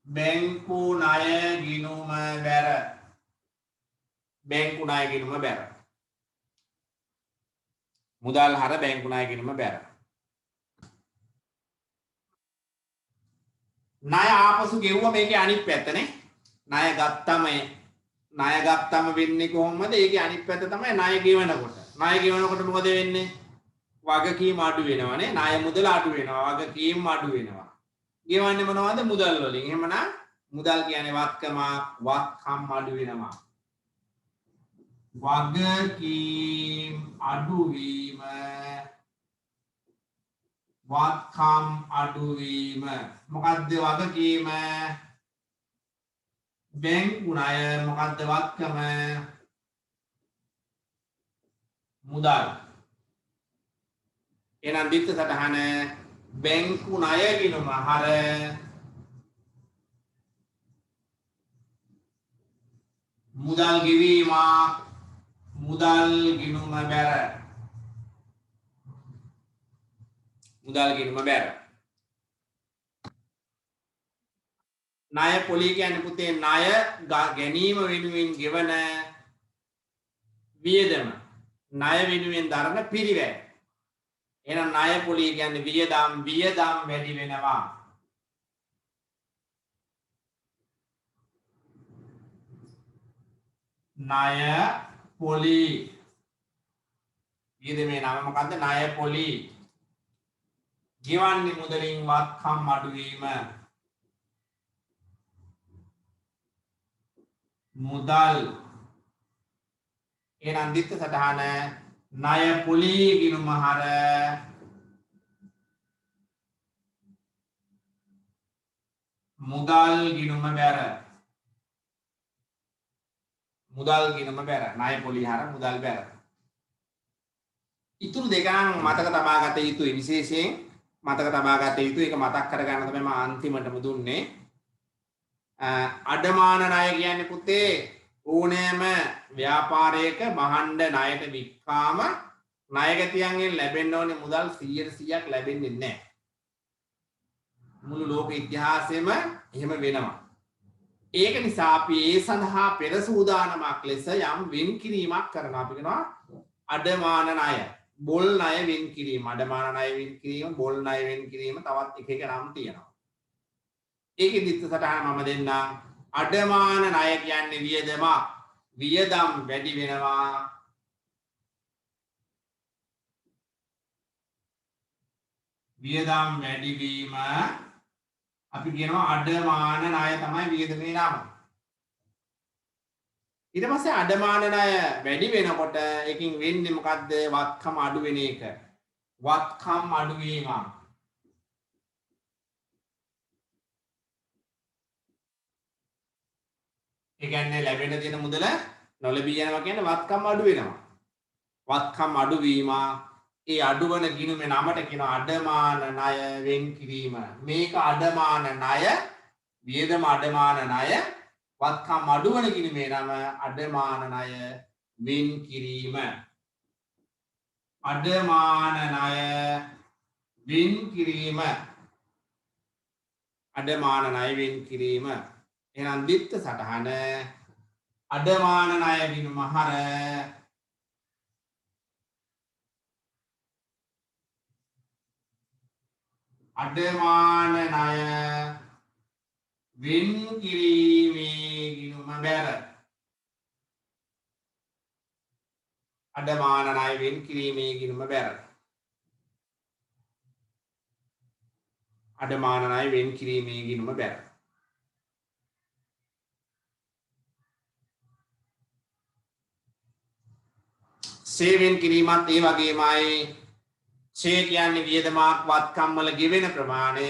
බැංකු ණය ගිණුම බැර. බැංකු ණය ගිණුම බැර. මුදල් හර බැංකු ණය ගිණුම බැර. ණය ආපසු ගෙවුවා මේකේ අනිත් පැත්තනේ. ණය ගත්තම වෙන්නේ කොහොමද? ඒකේ අනිත් පැත්ත තමයි ණය ගෙවනකොට. ණය ගෙවනකොට මොකද වෙන්නේ? වගකීම් අඩු වෙනවනේ. ණය මුදල අඩු වෙනවා. වගකීම් අඩු වෙනවා. ගෙවන්නේ මොනවද? මුදල් වලින්. එහෙමනම් මුදල් කියන්නේ වත්කම් අඩු වෙනවා. වගකීම් අඩුවීම. වත්කම් අඩුවීම. මොකද්ද වගකීම? බැංකු ණය. මොකද්ද වත්කම? මුදල්. එහෙනම් දිත්ත සටහන බැංකු ණය ගිණුම හර මුදල් ගෙවීම. මුදල් ගිණුම බැර. මුදල් ගිණුම බැර. ණය පොලී කියන්නේ පුතේ ණය ගැනීම වෙනුවෙන් ගෙවන වියදම. ණය වෙනුවෙන් දරන පිරිවැය. එහෙනම් ණය පොලී කියන්නේ වියදම් වැඩි වෙනවා. ණය පොලී. වියදමේ නම මොකද්ද? ණය පොලී. ගෙවන්නේ මුදලින් වත්කම් අඩුවීම. මුදල්. එහෙනම් දිත්ත සටහන ණය පොලී ගිණුම හර මුදල් ගිණුම බැර. මුදල් ගිණුම බැර. ණය පොලී හර මුදල් බැර. ඉතුරු දෙක නම් මතක තබා ගත යුතුයි. විශේෂයෙන් මතක තබා ගත යුතුයි. ඒක මතක් කරගන්න තමයි මම අන්තිමටම දුන්නේ. අඩමාන ණය කියන්නේ පුතේ ඕනෑම ව්‍යාපාරයක භාණ්ඩ ණයට වික්කාම ණයගැතියන්ගෙන් ලැබෙන්න ඕනේ මුදල් 100%ක් ලැබෙන්නේ නැහැ. මුළු ලෝක ඉතිහාසෙම එහෙම වෙනවා. ඒක නිසා අපි ඒ සඳහා පෙර සූදානමක් ලෙස යම් වෙන් කිරීමක් කරනවා. අපි කියනවා අඩමාන ණය, බොල් ණය වෙන් කිරීම, අඩමාන ණය වෙන් කිරීම, බොල් ණය වෙන් කිරීම, තවත් එක එක නම් තියෙනවා. ඒකේ දිත්ත සටහන මම දෙන්නම්. අඩමාන ණය කියන්නේ වියදම. වියදම් වැඩි වෙනවා. වියදම් වැඩිවීම අපි කියනවා අඩමාන ණය තමයි වියදමේ නම. ඊට පස්සේ අඩමාන ණය වැඩි වෙනකොට එකකින් වෙන්නේ මොකද්ද? වත්කම අඩු වෙන එක. වත්කම් අඩු වීම. ඒ කියන්නේ ලැබෙන දින මුදල නොලැබී යනවා කියන්නේ වත්කම් අඩු වෙනවා. වත්කම් අඩු වීම ඒ අඩුවන ගිණුමේ නමට කියන අඩමාන ණය වෙන් කිරීම. මේක අඩමාන ණය, වියදම අඩමාන ණය, වත්කම් අඩුවන ගිණුමේ නම අඩමාන ණය වෙන් කිරීම. අඩමාන ණය වෙන් කිරීම. අඩමාන ණය වෙන් කිරීම. එහෙනම් දිත්ත සටහන අඩමාන ණය ගිණුම හර අඩමාන ණය වෙන් කිරීමේ ගිණුම බැර. අඩමාන ණය වෙන් කිරීමේ ගිණුම බැර. අඩමාන ණය වෙන් කිරීමේ ගිණුම බැර. සේවෙන් කිරීමත් ඒ වගේමයි. ෂේ කියන්නේ වියදමක් වත්කම් වල ගෙවෙන ප්‍රමාණය.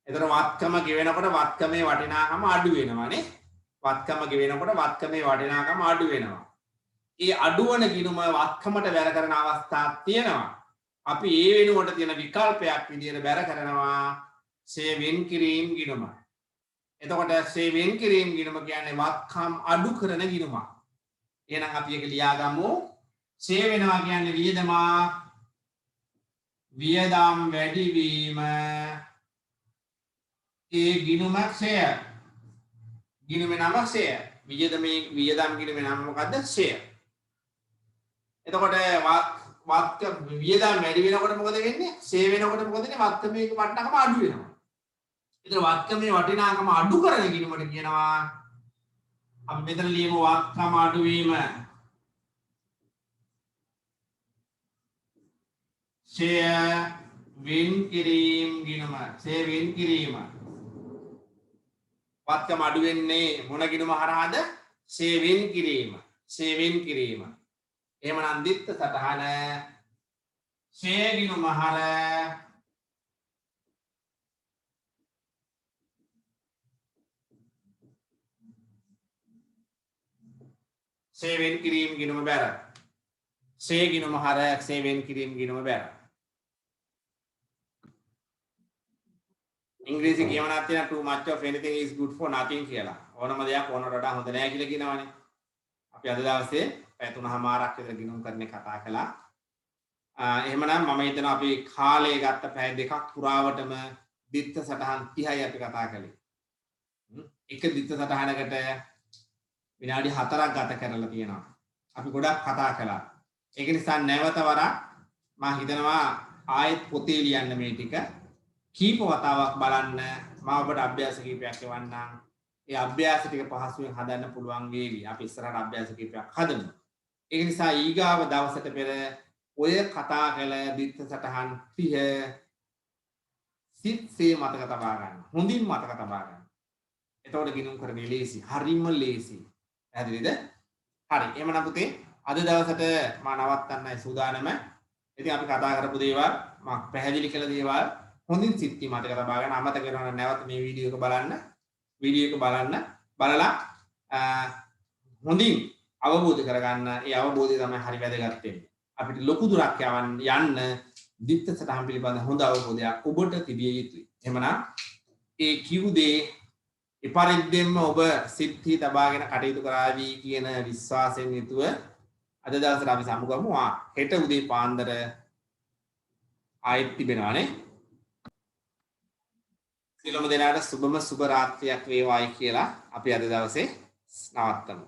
එතන වත්කම ගෙවෙනකොට වත්කමේ වටිනාකම අඩු වෙනවානේ. වත්කම ගෙවෙනකොට වත්කමේ වටිනාකම අඩු වෙනවා. ඒ අඩුවන ගිණුම වත්කමට බැර කරන අවස්ථාවක් තියෙනවා. අපි ඒ වෙනුවට තියෙන විකල්පයක් විදිහට බැර කරනවා ෂේ වෙන් කිරීම ගිණුම. එතකොට ෂේ වෙන් කිරීම ගිණුම කියන්නේ වත්කම් අඩු කරන ගිණුමක්. එහෙනම් අපි ඒක ලියාගමු. ෂේ වෙනවා කියන්නේ වියදමක්. වියදම් වැඩිවීම ඒ ගිණුම ෂය. ගිණුමේ නම ෂය. වියදම් ගිණුමේ නම මොකද්ද? ෂය. එතකොට වියදම් වැඩි වෙනකොට මොකද වෙන්නේ? ෂය වෙනකොට මොකද වෙන්නේ? වත්කමේ වටිනාකම අඩු වෙනවා. ඒතර වත්කමේ වටිනාකම අඩු කරන ගිණුමට කියනවා අපි මෙතන ලියමු වත්කම අඩු වීම. ෂය වෙන් කිරීම ගිණුම. ෂය වෙන් කිරීම. වත්කම අඩු වෙන්නේ මොන ගිණුම හරහාද? ෂය වෙන් කිරීම. ෂය වෙන් කිරීම. එහෙමනම් දිත්ත සටහන ෂය ගිණුම හර ෂය වෙන් කිරීම ගිණුම බැර. ෂය ගිණුම හර ෂය වෙන් කිරීම ගිණුම බැර. ඉංග්‍රීසි කියවනක් තියෙන too much of anything is good for nothing කියලා. ඕනම දෙයක් ඕනට වඩා හොඳ නෑ කියලා කියනවනේ. අපි අද දවසේ පැය 3:00මාරක් විතර ගිණුම් කරන්නේ කතා කළා. එහෙමනම් මම හිතනවා අපි කාලය ගත්ත පැය දෙකක් පුරාවටම දිත්ත සටහන් 30යි අපි කතා කළේ. එක දිත්ත සටහනකට විනාඩි 4ක් ගත කරලා තියෙනවා. අපි ගොඩක් කතා කළා. ඒක නිසා නැවත වරක් මම හිතනවා ආයෙත් පොතේ ලියන්න මේ ටික. කීප වතාවක් බලන්න මම ඔබට අභ්‍යාස කීපයක් එවන්නම්. ඒ අභ්‍යාස ටික පහසුවෙන් හදන්න පුළුවන් වේවි. අපි ඉස්සරහට අභ්‍යාස කීපයක් හදමු. ඒක නිසා ඊගාව දවසට පෙර ඔය කතා කළ දිත්ත සටහන් 30 සිත්සේ මතක තබා ගන්න. හොඳින් මතක තබා ගන්න. එතකොට ගිණුම් කරන්නේ ලේසි. හරිම ලේසි. පැහැදිලිද? හරි. එහෙමනම් පුතේ අද දවසට මම නවත්තන්නයි සූදානම. ඉතින් අපි කතා කරපු දේවල් මම පැහැදිලි කළ දේවල් හොඳින් සිත්ති මතක තබා ගන්න. අමතක කරනවා නැවත මේ වීඩියෝ එක බලන්න. බලලා හොඳින් අවබෝධ කරගන්න. ඒ අවබෝධය තමයි හරි වැදගත් වෙන්නේ. අපිට ලොකු දුරක් යන්න දිත්ත සටහන් පිළිබඳ හොඳ අවබෝධයක් ඔබට තිබිය යුතුයි. එහෙමනම් ඒ කිව් දේ එපරිද්දෙන්ම ඔබ සිත්හි තබාගෙන කටයුතු කරાવી කියන විශ්වාසයෙන් යුතුව අද දවසට අපි සමුගමු. හෙට උදේ පාන්දර ආයෙත් තිබෙනවානේ. සියලුම දෙනාට සුබම සුබ රාත්‍රියක් වේවායි කියලා අපි අද දවසේ නවත්තමු.